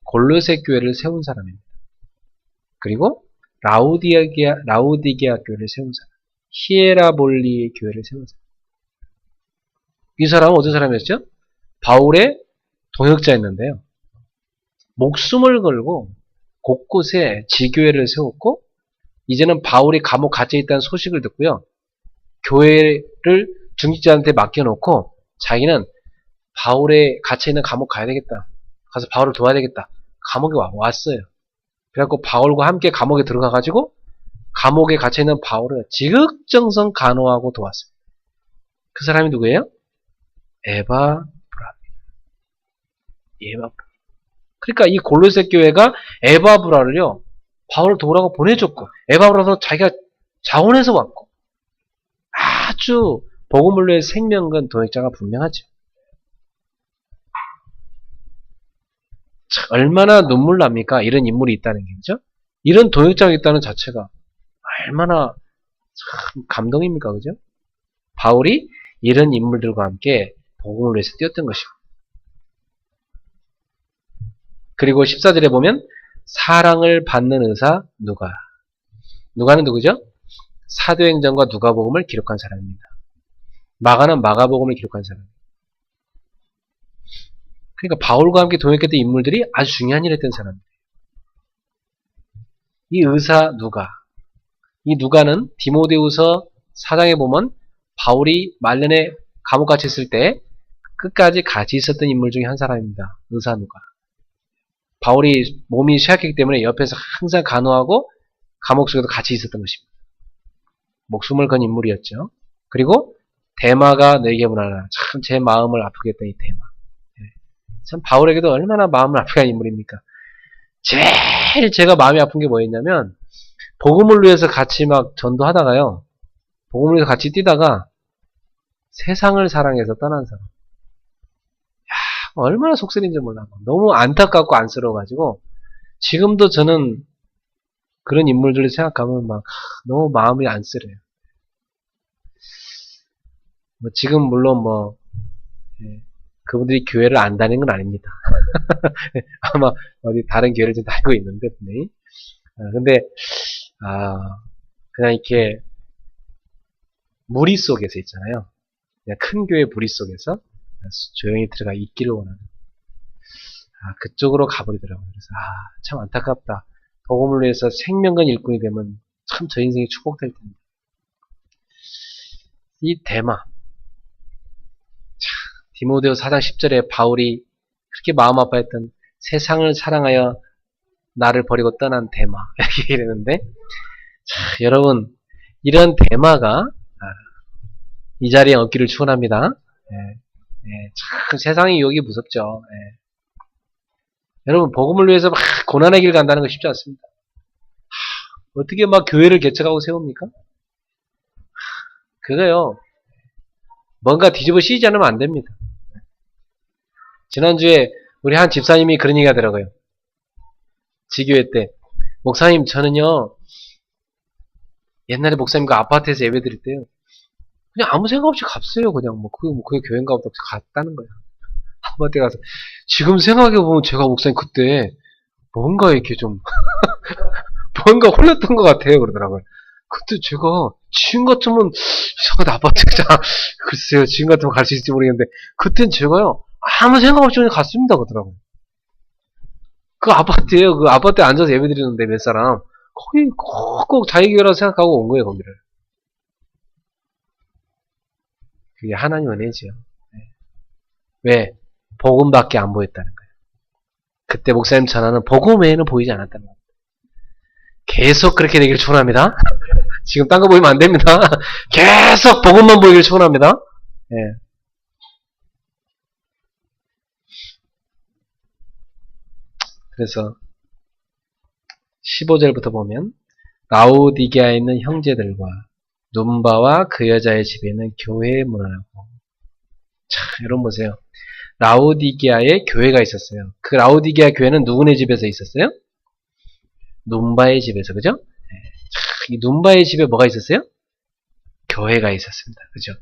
Speaker 1: 골로새 교회를 세운 사람입니다. 그리고 라오디게아 교회를 세운 사람, 히에라볼리 교회를 세운 사람. 이 사람은 어떤 사람이었죠? 바울의 동역자였는데요. 목숨을 걸고 곳곳에 지교회를 세웠고 이제는 바울이 감옥 갇혀 있다는 소식을 듣고요. 교회를 중직자한테 맡겨놓고 자기는 바울의 갇혀있는 감옥 가야 되겠다. 가서 바울을 도와야 되겠다. 감옥에 왔어요. 그래갖고 바울과 함께 감옥에 들어가가지고 감옥에 갇혀있는 바울을 지극정성 간호하고 도왔어요. 그 사람이 누구예요? 에바브라입니다. 에바브라. 그러니까 이 골로새 교회가 에바브라를요, 바울을 도우라고 보내줬고, 에바브라도 자기가 자원해서 왔고, 아주 복음을 위해 생명 건 동역자가 분명하죠. 얼마나 눈물 납니까? 이런 인물이 있다는 게, 그죠? 이런 동역자가 있다는 자체가 얼마나 참 감동입니까? 그죠? 바울이 이런 인물들과 함께 복음을 위해서 뛰었던 것이고. 그리고 14절에 보면 사랑을 받는 의사 누가. 누가는 누구죠? 사도행전과 누가복음을 기록한 사람입니다. 마가는 마가복음을 기록한 사람입니다. 그러니까 바울과 함께 동역했던 인물들이 아주 중요한 일을 했던 사람입니다. 이 의사 누가. 이 누가는 디모데후서 4장에 보면 바울이 말년에 감옥 갇혀 있을 때 끝까지 같이 있었던 인물 중에 한 사람입니다. 의사 누가. 바울이 몸이 쇠약했기 때문에 옆에서 항상 간호하고 감옥 속에도 같이 있었던 것입니다. 목숨을 건 인물이었죠. 그리고 데마가 너에게 문하라. 참 제 마음을 아프게 했던 이 데마. 참 바울에게도 얼마나 마음을 아프게 한 인물입니까? 제일 제가 마음이 아픈 게 뭐였냐면 복음을 위해서 같이 막 전도하다가요. 복음을 위해서 같이 뛰다가 세상을 사랑해서 떠난 사람. 얼마나 속쓰린지 몰라. 너무 안타깝고 안쓰러워가지고 지금도 저는 그런 인물들을 생각하면 막 너무 마음이 안쓰려요. 뭐 지금 물론 뭐 그분들이 교회를 안 다니는 건 아닙니다. 아마 어디 다른 교회를 좀 다니고 있는데 분명히. 근데 그냥 이렇게 무리 속에서 있잖아요. 그냥 큰 교회 무리 속에서 조용히 들어가 있기를 원하는 그쪽으로 가버리더라고요. 그래서 참 안타깝다. 복음을 위해서 생명건 일꾼이 되면 참 저 인생이 축복될 텐데. 이 대마. 디모데후 4장 10절에 바울이 그렇게 마음 아파했던 세상을 사랑하여 나를 버리고 떠난 대마 이렇게 이랬는데 여러분 이런 대마가 이 자리에 얻기를 축원합니다. 참 세상의 유혹이 무섭죠. 여러분 복음을 위해서 막 고난의 길 간다는 거 쉽지 않습니다. 어떻게 막 교회를 개척하고 세웁니까? 그거요. 뭔가 뒤집어 씌이지 않으면 안 됩니다. 지난주에 우리 한 집사님이 그런 얘기 하더라고요. 지교회 때 목사님 저는요 옛날에 목사님과 아파트에서 예배 드릴 때요 그냥 아무 생각 없이 갔어요. 그냥 그게 교회인가 보다 갔다는 거야. 아파트에 가서 지금 생각해보면 제가 목사님 그때 뭔가 이렇게 좀 뭔가 홀렸던 것 같아요. 그러더라고요. 그때 제가 지금 같으면 이상하다 아파트가 글쎄요 지금 같으면 갈 수 있을지 모르겠는데 그땐 제가요 아무 생각 없이 그냥 갔습니다. 그러더라고요. 그 아파트에요. 그 아파트에 앉아서 예배 드리는데 몇 사람 거의 꼭 자기 교회라고 생각하고 온 거예요. 거기를. 그게 하나님 은혜지요. 왜? 복음밖에 안 보였다는 거예요. 그때 목사님 전화는 복음 외에는 보이지 않았다는 거예요. 계속 그렇게 되기를 축원합니다. 지금 딴 거 보이면 안 됩니다. 계속 복음만 보이기를 축원합니다. 그래서 15절부터 보면 라오디게아에 있는 형제들과 눈바와 그 여자의 집에는 교회에 문안하고 자, 여러분 보세요. 라오디게아에 교회가 있었어요. 그 라오디게아 교회는 누구네 집에서 있었어요? 눈바의 집에서, 그죠? 이 눈바의 집에 뭐가 있었어요? 교회가 있었습니다. 그죠?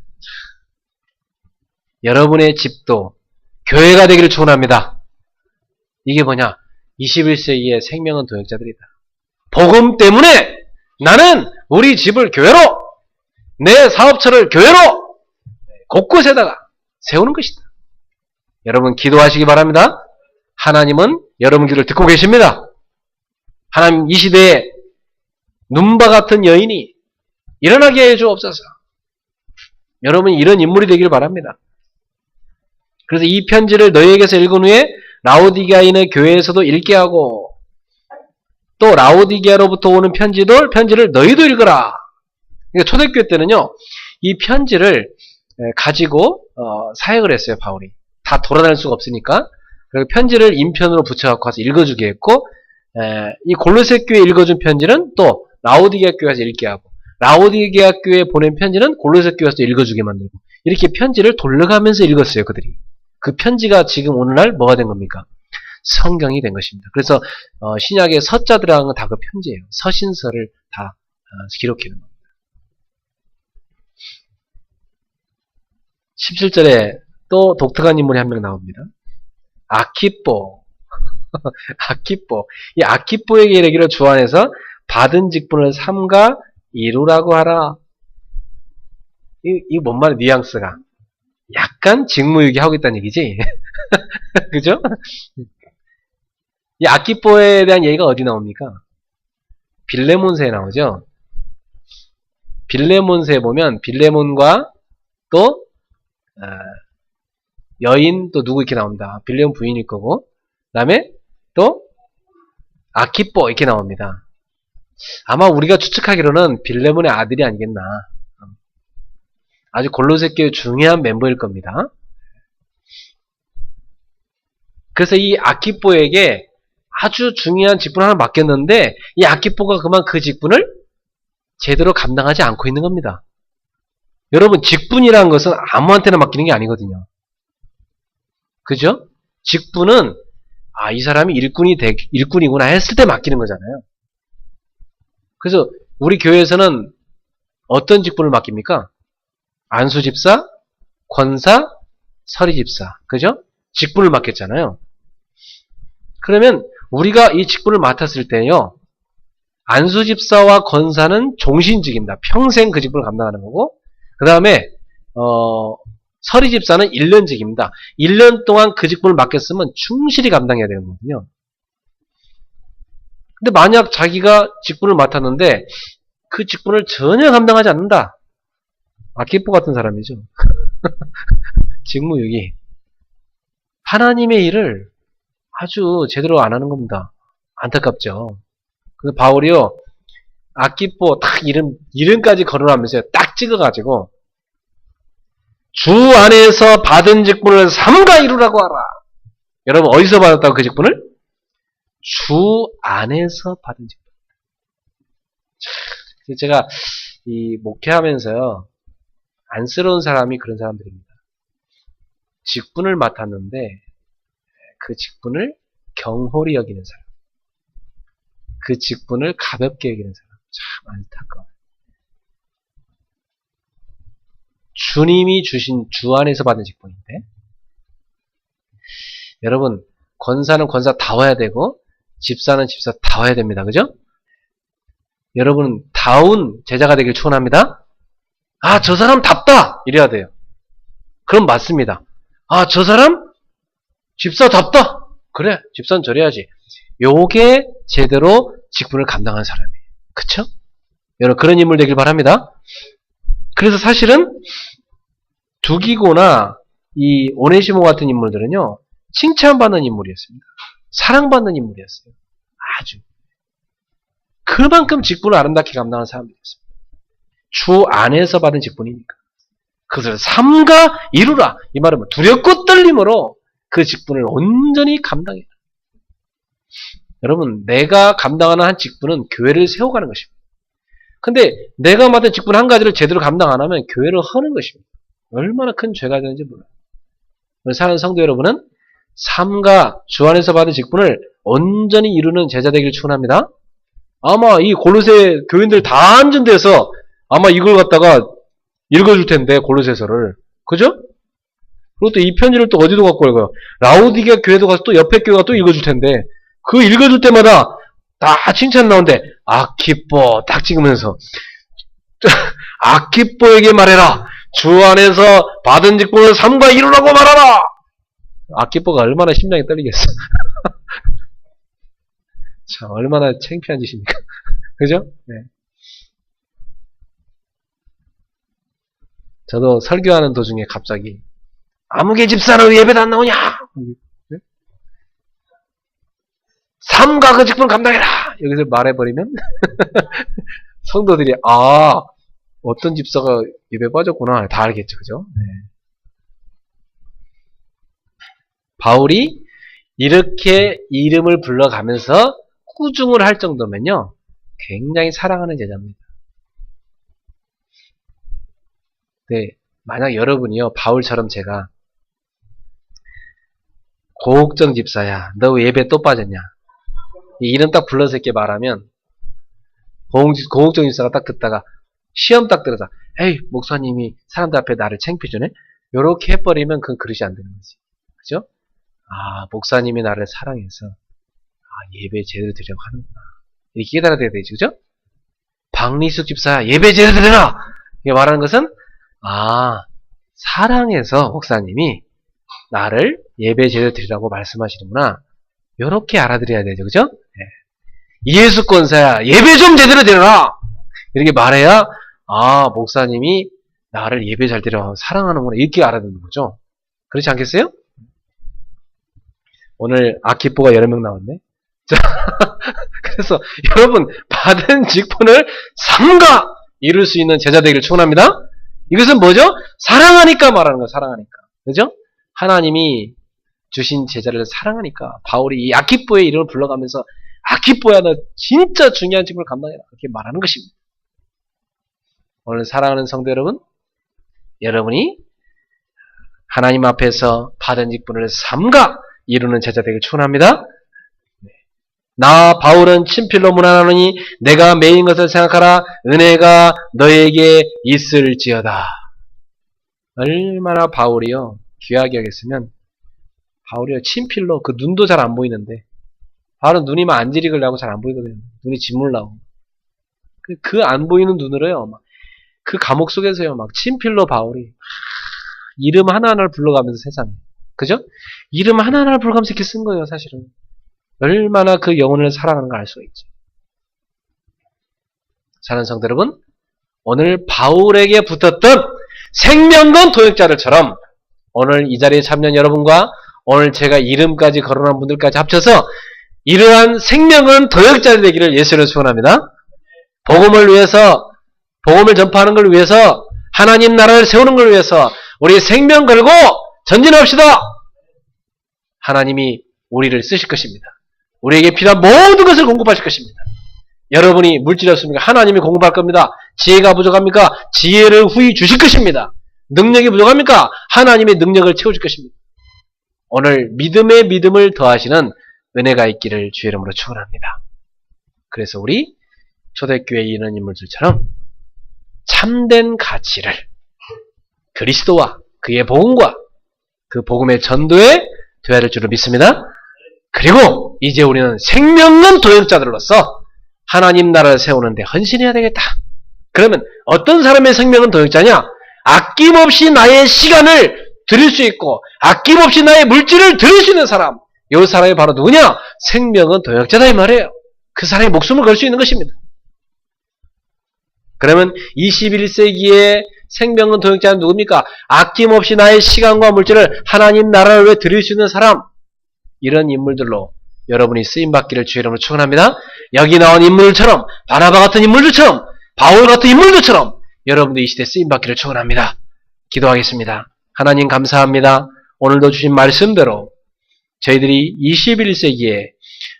Speaker 1: 여러분의 집도 교회가 되기를 축원합니다. 이게 뭐냐? 21세기의 생명은 도역자들이다. 복음 때문에 나는 우리 집을 교회로, 내 사업처를 교회로 곳곳에다가 세우는 것이다. 여러분 기도하시기 바랍니다. 하나님은 여러분 기도를 듣고 계십니다. 하나님 이 시대에 눈바 같은 여인이 일어나게 해 주옵소서. 여러분 이런 인물이 되길 바랍니다. 그래서 이 편지를 너희에게서 읽은 후에 라오디게아인의 교회에서도 읽게 하고 또 라오디게아로부터 오는 편지를 너희도 읽어라. 그러니까 초대교회 때는요. 이 편지를 가지고 사역을 했어요. 바울이. 다 돌아다닐 수가 없으니까 그리고 편지를 인편으로 붙여갖고 가서 읽어주게 했고 이 골로새 교회 읽어준 편지는 또 라오디게아 교회에서 읽게 하고 라오디게아 교회에 보낸 편지는 골로새 교회에서 읽어주게 만들고 이렇게 편지를 돌려가면서 읽었어요. 그들이. 그 편지가 지금 오늘날 뭐가 된 겁니까? 성경이 된 것입니다. 그래서 신약의 서자 들어간 건 다 그 편지예요. 서신서를 다 기록해 놓은 겁니다. 17절에 또 독특한 인물이 한 명 나옵니다. 아키뽀. 아키뽀. 이 아키뽀에게 이르기를 주 안에서 받은 직분을 삼가 이루라고 하라. 이 뭔 말이야, 뉘앙스가. 약간 직무유기하고 있다는 얘기지. 그죠? 이 아키뽀에 대한 얘기가 어디 나옵니까? 빌레몬서에 나오죠? 빌레몬서에 보면 빌레몬과 또 여인 또 누구 이렇게 나옵니다. 빌레몬 부인일 거고 그 다음에 또 아키뽀 이렇게 나옵니다. 아마 우리가 추측하기로는 빌레몬의 아들이 아니겠나. 아주 골로새 교회 중요한 멤버일 겁니다. 그래서 이 아키뽀에게 아주 중요한 직분 하나 맡겼는데 이 아키포가 그만 그 직분을 제대로 감당하지 않고 있는 겁니다. 여러분, 직분이라는 것은 아무한테나 맡기는 게 아니거든요. 그죠? 직분은 이 사람이 일꾼이구나 했을 때 맡기는 거잖아요. 그래서 우리 교회에서는 어떤 직분을 맡깁니까? 안수집사, 권사, 서리집사. 그죠? 직분을 맡겼잖아요. 그러면 우리가 이 직분을 맡았을 때요, 안수집사와 권사는 종신직입니다. 평생 그 직분을 감당하는 거고, 그 다음에 서리집사는 1년직입니다. 1년 동안 그 직분을 맡겼으면 충실히 감당해야 되는 거거든요. 근데 만약 자기가 직분을 맡았는데 그 직분을 전혀 감당하지 않는다. 아키포 같은 사람이죠. 직무유기. 하나님의 일을 아주 제대로 안 하는 겁니다. 안타깝죠. 그래서 바울이요, 아키포 딱 이름까지 거론하면서 딱 찍어가지고 주 안에서 받은 직분을 삼가 이루라고 하라. 여러분, 어디서 받았다고 그 직분을? 주 안에서 받은 직분. 제가 이 목회하면서요, 안쓰러운 사람이 그런 사람들입니다. 직분을 맡았는데 그 직분을 경홀히 여기는 사람, 그 직분을 가볍게 여기는 사람, 참 안타까워요. 주님이 주신 주 안에서 받은 직분인데, 여러분, 권사는 권사다워야 되고 집사는 집사다워야 됩니다. 그죠? 여러분, 다운 제자가 되길 축원합니다. 저 사람 답다! 이래야 돼요. 그럼 맞습니다. 저 사람 집사답다! 그래, 집사는 저래야지. 요게 제대로 직분을 감당한 사람이에요. 그쵸? 여러분, 그런 인물 되길 바랍니다. 그래서 사실은 두기고나 이 오네시모 같은 인물들은요, 칭찬받는 인물이었습니다. 사랑받는 인물이었어요. 아주. 그만큼 직분을 아름답게 감당한 사람들이었습니다. 주 안에서 받은 직분이니까. 그것을 삼가 이루라. 이 말은 두렵고 떨림으로 그 직분을 온전히 감당해라. 여러분, 내가 감당하는 한 직분은 교회를 세워가는 것입니다. 근데 내가 맡은 직분 한 가지를 제대로 감당 안 하면 교회를 허는 것입니다. 얼마나 큰 죄가 되는지 몰라요. 사는 성도 여러분은 삼가 주 안에서 받은 직분을 온전히 이루는 제자 되기를 축원합니다. 아마 이 골로새 교인들 다 앉은 데서 아마 이걸 갖다가 읽어줄 텐데, 골로새서를. 그죠? 그리고 또 이 편지를 또 어디도 갖고 읽어요. 라오디게아 교회도 가서 또 옆에 교회가 또 읽어줄 텐데, 그 읽어줄 때마다 다 칭찬 나오는데, 아키포 딱 찍으면서 아키포에게 말해라. 주 안에서 받은 직분을 삼가 이루라고 말하라. 아키포가 얼마나 심장이 떨리겠어. 참, 얼마나 창피한 짓입니까? 그죠? 네. 저도 설교하는 도중에 갑자기 아무개 집사는 왜 예배도 안 나오냐? 네? 삼가 그 직분 감당해라! 여기서 말해버리면 성도들이 어떤 집사가 예배 빠졌구나 다 알겠죠. 그죠? 네. 바울이 이렇게 이름을 불러가면서 꾸중을 할 정도면요, 굉장히 사랑하는 제자입니다. 네, 만약 여러분이요, 바울처럼 제가 고옥정 집사야, 너 왜 예배 또 빠졌냐? 이 이름 딱 불러서 이렇게 말하면 고옥정 집사가 딱 듣다가 시험 딱 들어서 에이, 목사님이 사람들 앞에 나를 창피주네? 요렇게 해버리면 그건 그릇이 안 되는 거지. 그죠? 목사님이 나를 사랑해서 예배 제대로 드리려고 하는구나. 이렇게 깨달아야 되지. 그죠? 박리숙 집사 예배 제대로 드려라! 이게 말하는 것은 사랑해서 목사님이 나를 예배 제대로 드리라고 말씀하시는구나. 요렇게 알아들어야 되죠. 그죠? 네. 예수 권사야 예배 좀 제대로 드려라! 이렇게 말해야 목사님이 나를 예배 잘 드려 사랑하는구나. 이렇게 알아듣는 거죠. 그렇지 않겠어요? 오늘 아키포가 여러 명 나왔네. 자, 그래서 여러분, 받은 직분을 삼가 이룰 수 있는 제자 되기를 축원합니다. 이것은 뭐죠? 사랑하니까 말하는 거예요. 사랑하니까. 그죠? 하나님이 주신 제자를 사랑하니까 바울이 이 아키뽀의 이름을 불러가면서 아키뽀야 너 진짜 중요한 직분을 감당해라 그렇게 말하는 것입니다. 오늘 사랑하는 성도 여러분, 여러분이 하나님 앞에서 받은 직분을 삼가 이루는 제자 되길 축원합니다. 나 바울은 친필로 문안하노니 내가 매인 것을 생각하라. 은혜가 너에게 있을지어다. 얼마나 바울이요 귀하게 여겼으면 바울이요 친필로 그 눈도 잘 안 보이는데 바울은 눈이 막 안지릭을 나고 잘 안 보이거든요. 눈이 진물 나고 그 안 보이는 눈으로요 막 그 감옥 속에서요 막 친필로 바울이 이름 하나하나를 불러가면서 세상에 그죠? 이름 하나하나를 불러가면서 이렇게 쓴 거예요 사실은. 얼마나 그 영혼을 사랑하는가 알 수가 있죠. 사랑하는 성도 여러분, 오늘 바울에게 붙었던 생명건 도역자들처럼 오늘 이 자리에 참여한 여러분과 오늘 제가 이름까지 거론한 분들까지 합쳐서 이러한 생명은 도역자들 되기를 예수를 축원합니다. 복음을 위해서, 복음을 전파하는 걸 위해서, 하나님 나라를 세우는 걸 위해서 우리 생명 걸고 전진합시다. 하나님이 우리를 쓰실 것입니다. 우리에게 필요한 모든 것을 공급하실 것입니다. 여러분이 물질이 없습니까? 하나님이 공급할 겁니다. 지혜가 부족합니까? 지혜를 후히 주실 것입니다. 능력이 부족합니까? 하나님의 능력을 채워줄 것입니다. 오늘 믿음에 믿음을 더하시는 은혜가 있기를 주의 이름으로 축원합니다. 그래서 우리 초대교회에 있는 인물들처럼 참된 가치를 그리스도와 그의 복음과 그 복음의 전도에 되어야 될 줄을 믿습니다. 그리고 이제 우리는 생명은 도역자들로서 하나님 나라를 세우는데 헌신해야 되겠다. 그러면 어떤 사람의 생명은 도역자냐? 아낌없이 나의 시간을 드릴 수 있고 아낌없이 나의 물질을 드릴 수 있는 사람. 이 사람이 바로 누구냐? 생명은 도역자다 이 말이에요. 그 사람이 목숨을 걸 수 있는 것입니다. 그러면 21세기의 생명은 도역자는 누굽니까? 아낌없이 나의 시간과 물질을 하나님 나라를 위해 드릴 수 있는 사람. 이런 인물들로 여러분이 쓰임받기를 주의 이름으로 축원합니다. 여기 나온 인물들처럼 바나바 같은 인물들처럼 바울 같은 인물들처럼 여러분도 이 시대에 쓰임받기를 축원합니다. 기도하겠습니다. 하나님 감사합니다. 오늘도 주신 말씀대로 저희들이 21세기에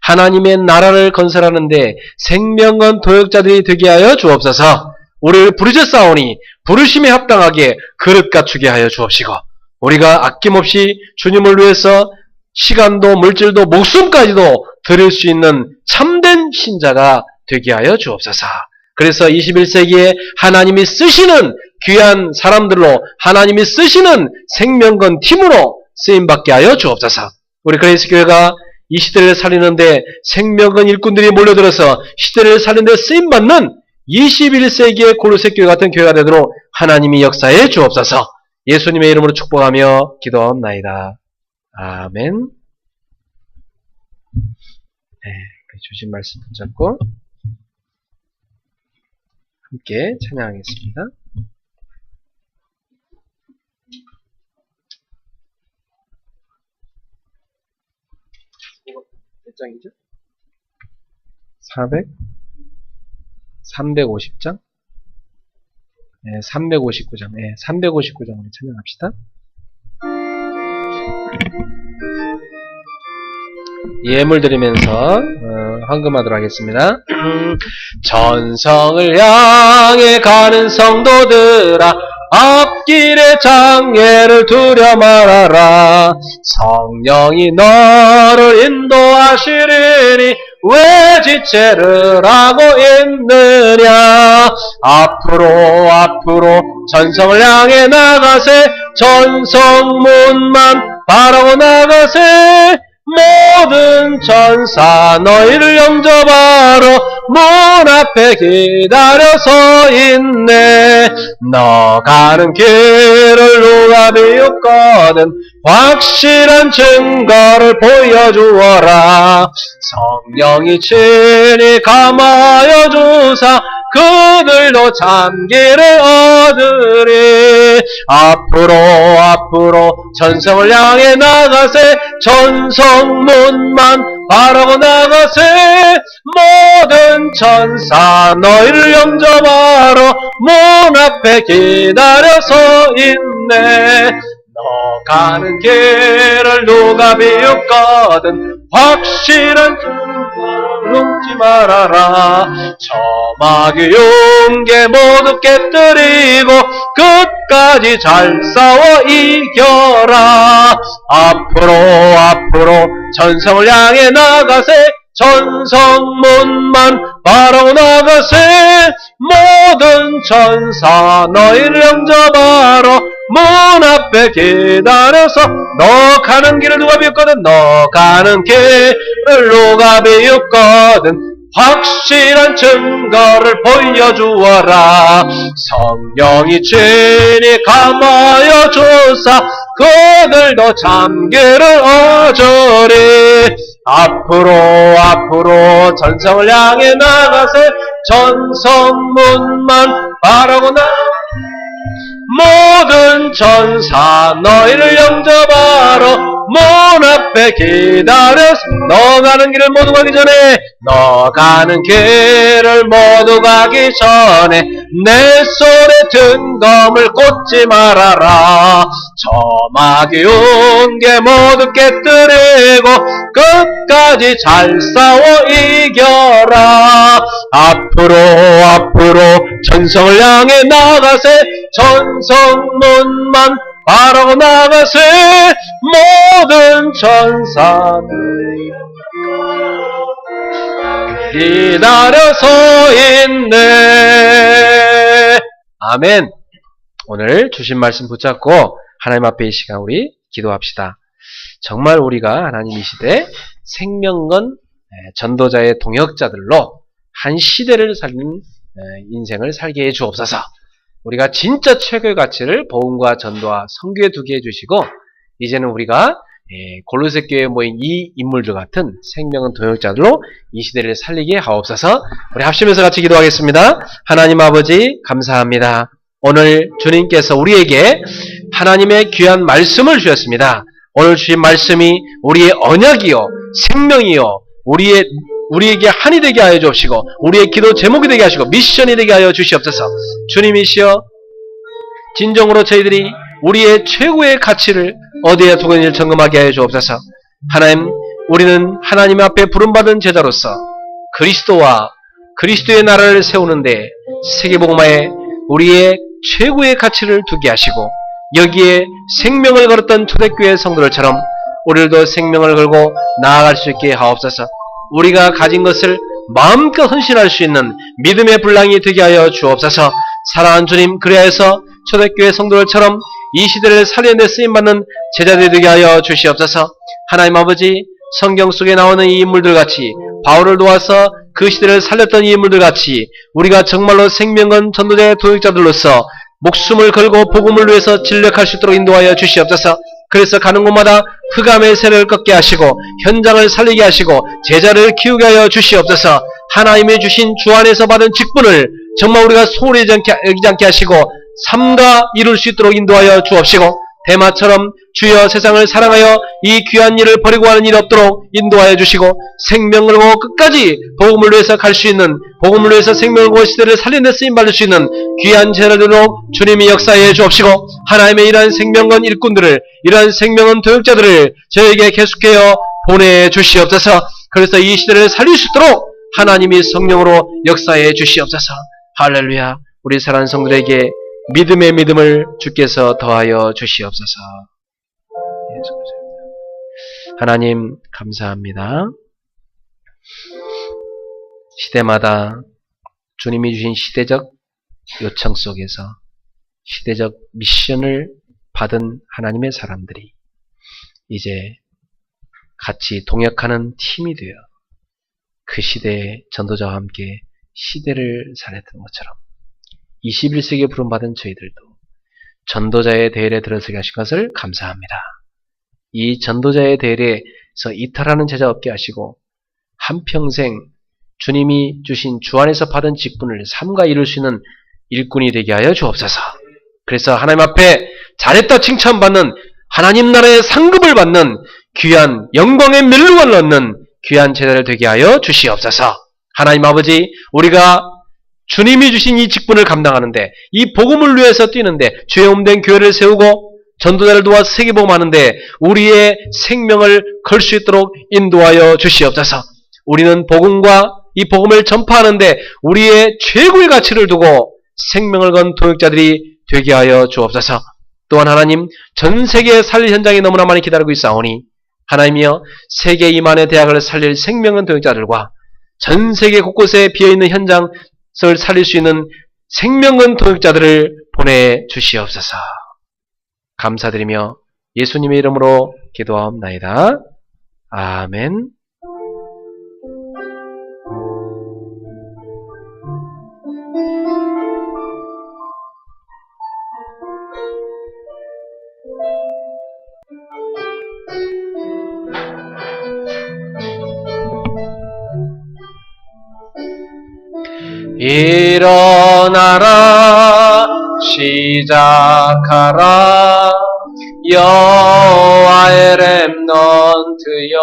Speaker 1: 하나님의 나라를 건설하는데 생명건 도역자들이 되게 하여 주옵소서. 우리를 부르셨사오니 부르심에 합당하게 그릇 갖추게 하여 주옵시고 우리가 아낌없이 주님을 위해서 시간도 물질도 목숨까지도 드릴 수 있는 참된 신자가 되게 하여 주옵소서. 그래서 21세기에 하나님이 쓰시는 귀한 사람들로 하나님이 쓰시는 생명건 팀으로 쓰임받게 하여 주옵소서. 우리 그레이스 교회가 이 시대를 살리는데 생명건 일꾼들이 몰려들어서 시대를 살리는데 쓰임받는 21세기의 골로새 교회 같은 교회가 되도록 하나님이 역사해 주옵소서. 예수님의 이름으로 축복하며 기도하옵나이다. 아멘. 네, 주신 말씀 붙잡고 함께 찬양하겠습니다. 몇 장이죠? 350장? 네, 359장. 네, 359장 우리 찬양합시다. 예물 드리면서 헌금하도록 하겠습니다. 전성을 향해 가는 성도들아 앞길의 장애를 두려 말아라. 성령이 너를 인도하시리니 왜 지체를 하고 있느냐. 앞으로 전성을 향해 나가세. 전성문만 바라고 나가세. 모든 천사 너희를 영접하러 문 앞에 기다려 서 있네. 너 가는 길을 누가 비웃거든 확실한 증거를 보여주어라. 성령이 친히 감하여 주사 그들도 참기를 얻으리. 앞으로 전성을 향해 나가세. 전성문만 바라고 나가세. 모든 천사 너희를 영접하러 문 앞에 기다려 서 있네. 너 가는 길을 누가 비웃거든 확실한 증거를 넘지 말아라. 점막이 용계 모두 깨뜨리고 끝까지 잘 싸워 이겨라. 앞으로 전성을 향해 나가세. 전성문만 바라고 나가세. 모든 천사 너희를 영접하러 문 앞에 기다려서. 너 가는 길을 누가 비웃거든 너 가는 길을 누가 비웃거든 확실한 증거를 보여주어라. 성령이 친히 감하여 주사 그들도 참기를 어저리. 앞으로 전성을 향해 나가세. 전성문만 바라고 모든 천사 너희를 영접하러 문 앞에 기다려서. 너 가는 길을 모두 가기 전에 너 가는 길을 모두 가기 전에 내 손에 등검을 꽂지 말아라. 점막이 용계 모두 깨뜨리고 끝까지 잘 싸워 이겨라. 앞으로 전성을 향해 나가세. 전성문만 바라고 나가세. 모든 천사들 기다려서 있네. 아멘. 오늘 주신 말씀 붙잡고 하나님 앞에 이 시간 우리 기도합시다. 정말 우리가 하나님 이 시대 생명건 전도자의 동역자들로 한 시대를 살린 인생을 살게 해 주옵소서. 우리가 진짜 최고의 가치를 복음과 전도와 선교에 두게 해주시고 이제는 우리가 골로새 교회에 모인 이 인물들 같은 생명은 동역자들로 이 시대를 살리게 하옵소서. 우리 합심해서 같이 기도하겠습니다. 하나님 아버지 감사합니다. 오늘 주님께서 우리에게 하나님의 귀한 말씀을 주셨습니다. 오늘 주신 말씀이 우리의 언약이요 생명이요 우리에게 한이 되게 하여 주옵시고 우리의 기도 제목이 되게 하시고 미션이 되게 하여 주시옵소서. 주님이시여 진정으로 저희들이 우리의 최고의 가치를 어디에 두고 있는지 점검하게 하여 주옵소서. 하나님, 우리는 하나님 앞에 부름받은 제자로서 그리스도와 그리스도의 나라를 세우는데 세계복음화에 우리의 최고의 가치를 두게 하시고 여기에 생명을 걸었던 초대교회 성도들처럼 우리들도 생명을 걸고 나아갈 수 있게 하옵소서. 우리가 가진 것을 마음껏 헌신할 수 있는 믿음의 분량이 되게 하여 주옵소서. 사랑하는 주님, 그리하여서 초대교회 성도들처럼 이 시대를 살리는 데 쓰임받는 제자들이 되게 하여 주시옵소서. 하나님 아버지, 성경 속에 나오는 이 인물들같이 바울을 도와서 그 시대를 살렸던 이 인물들같이 우리가 정말로 생명건 전도자의 도역자들로서 목숨을 걸고 복음을 위해서 진력할 수 있도록 인도하여 주시옵소서. 그래서 가는 곳마다 흑암의 세를 꺾게 하시고 현장을 살리게 하시고 제자를 키우게 하여 주시옵소서. 하나님이 주신 주 안에서 받은 직분을 정말 우리가 소홀히 여기지 않게 하시고 삼가 이룰 수 있도록 인도하여 주옵시고 대마처럼 주여 세상을 사랑하여 이 귀한 일을 버리고 하는 일 없도록 인도하여 주시고 생명을 걸고 끝까지 복음을 위해서 갈 수 있는 복음을 위해서 생명을 걸고 시대를 살리는 데 쓰임받을 수 있는 귀한 제자들로 주님이 역사해 주옵시고 하나님의 이러한 생명건 일꾼들을 이러한 생명건 도역자들을 저에게 계속하여 보내주시옵소서. 그래서 이 시대를 살릴 수 있도록 하나님이 성령으로 역사해 주시옵소서. 할렐루야. 우리 사랑하는 성들에게 믿음의 믿음을 주께서 더하여 주시옵소서. 하나님 감사합니다. 시대마다 주님이 주신 시대적 요청 속에서 시대적 미션을 받은 하나님의 사람들이 이제 같이 동역하는 팀이 되어 그 시대의 전도자와 함께 시대를 살렸던 것처럼 21세기에 부름받은 저희들도 전도자의 대열에 들어서게 하신 것을 감사합니다. 이 전도자의 대열에서 이탈하는 제자 없게 하시고 한평생 주님이 주신 주 안에서 받은 직분을 삼가 이룰 수 있는 일꾼이 되게 하여 주옵소서. 그래서 하나님 앞에 잘했다 칭찬받는 하나님 나라의 상급을 받는 귀한 영광의 멸루관을 얻는 귀한 제자를 되게 하여 주시옵소서. 하나님 아버지, 우리가 주님이 주신 이 직분을 감당하는데 이 복음을 위해서 뛰는데 죄 없는 교회를 세우고 전도자를 도와 세계복음하는데 우리의 생명을 걸 수 있도록 인도하여 주시옵소서. 우리는 복음과 이 복음을 전파하는데 우리의 최고의 가치를 두고 생명을 건 동역자들이 되게 하여 주옵소서. 또한 하나님, 전 세계 살릴 현장이 너무나 많이 기다리고 있사오니 하나님이여, 세계 이만의 대학을 살릴 생명은 동역자들과 전 세계 곳곳에 비어있는 현장을 살릴 수 있는 생명은 동역자들을 보내주시옵소서. 감사드리며 예수님의 이름으로 기도하옵나이다. 아멘. 일어나라, 시작하라, 여호와의 렘넌트여.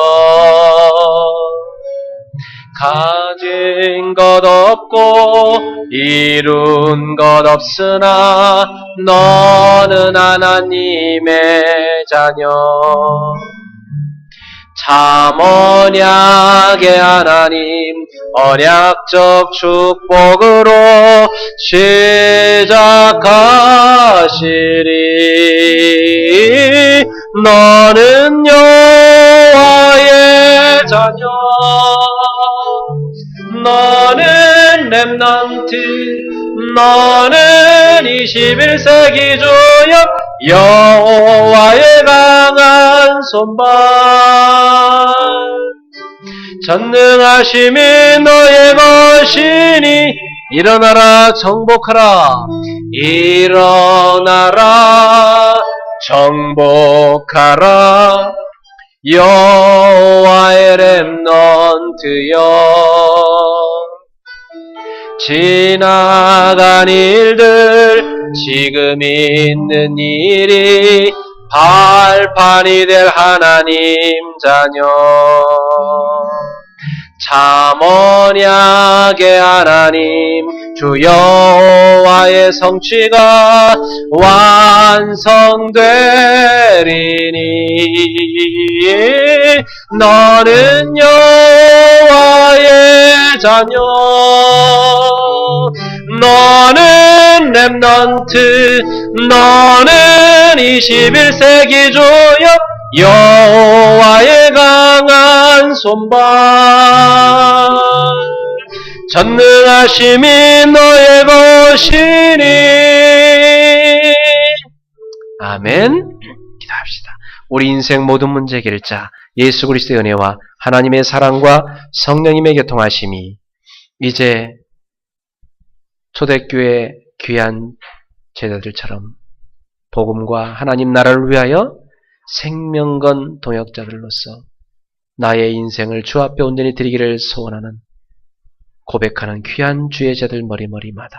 Speaker 1: 가진 것 없고 이룬 것 없으나 너는 하나님의 자녀. 참 언약의 하나님, 언약적 축복으로 시작하시리. 너는 여호와의 자녀, 너는 렘넌트, 너는 21세기 주역 여호와의 강한 손발. 전능하심이 너의 것이니 일어나라, 정복하라. 일어나라, 정복하라, 여호와의 렘넌트여. 지나간 일들, 지금 있는 일이 발판이 될 하나님 자녀. 참 언약의 하나님, 주 여호와의 성취가 완성되리니. 너는 여호와의 자녀, 너는 렘넌트, 너는 21세기 주역 여호와의 강한 손발. 전능하심이 너의 것이니. 아멘. 기도합시다. 우리 인생 모든 문제 해결자 예수 그리스도의 은혜와 하나님의 사랑과 성령님의 교통하심이 이제 초대교회 귀한 제자들처럼 복음과 하나님 나라를 위하여 생명건 동역자들로서 나의 인생을 주 앞에 온전히 드리기를 소원하는, 고백하는 귀한 주의 제자들 머리머리마다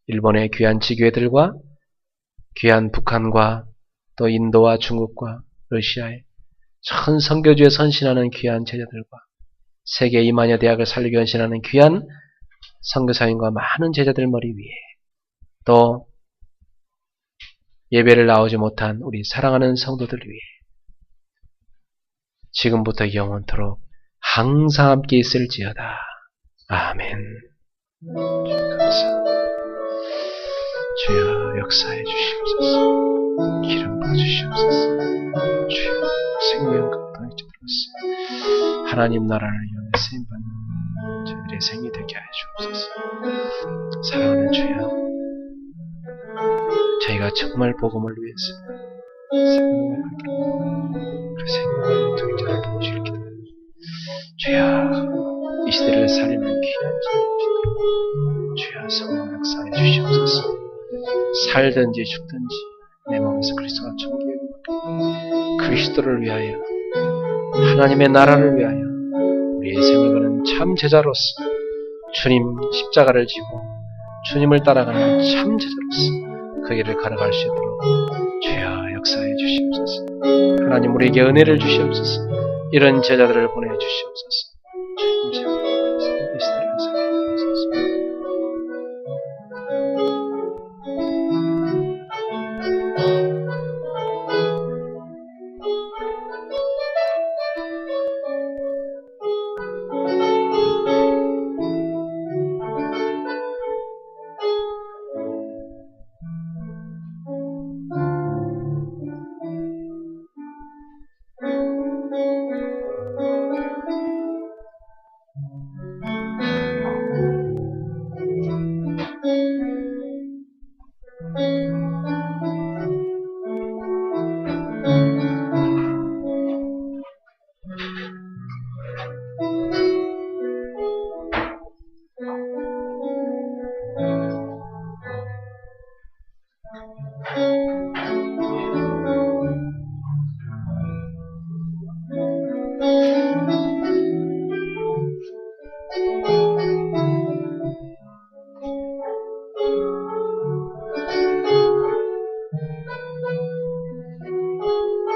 Speaker 1: 일본의 귀한 지교회들과 귀한 북한과 또 인도와 중국과 러시아의 전 선교주에 선신하는 귀한 제자들과 세계 2만여 대학을 살리기 헌신하는 귀한 선교사님과 많은 제자들 머리 위에, 또 예배를 나오지 못한 우리 사랑하는 성도들 위해 지금부터 영원토록 항상 함께 있을지어다. 아멘. 감사. 주여 역사해 주시옵소서. 기름 부어주시옵소서. 주여 생명 감동해주옵소서. 하나님 나라를 위하여 쓰임받는 저희들의 생이 되게 하여 주옵소서. 사랑하는 주여, 저희가 정말 복음을 위해서 생명을 하기를, 그 생명을 동자를 보시길 기도합니다. 주여 이 시대를 살리는 귀한 주여 성령 역사해 주시옵소서. 살든지 죽든지 내 몸에서 그리스도가 총기에 그리스도를 위하여, 하나님의 나라를 위하여 우리의 생을 거는 참 제자로서 주님 십자가를 지고 주님을 따라가는 참 제자로서 그 길을 걸어갈 수 있도록 주여 역사해 주시옵소서. 하나님 우리에게 은혜를 주시옵소서. 이런 제자들을 보내주시옵소서.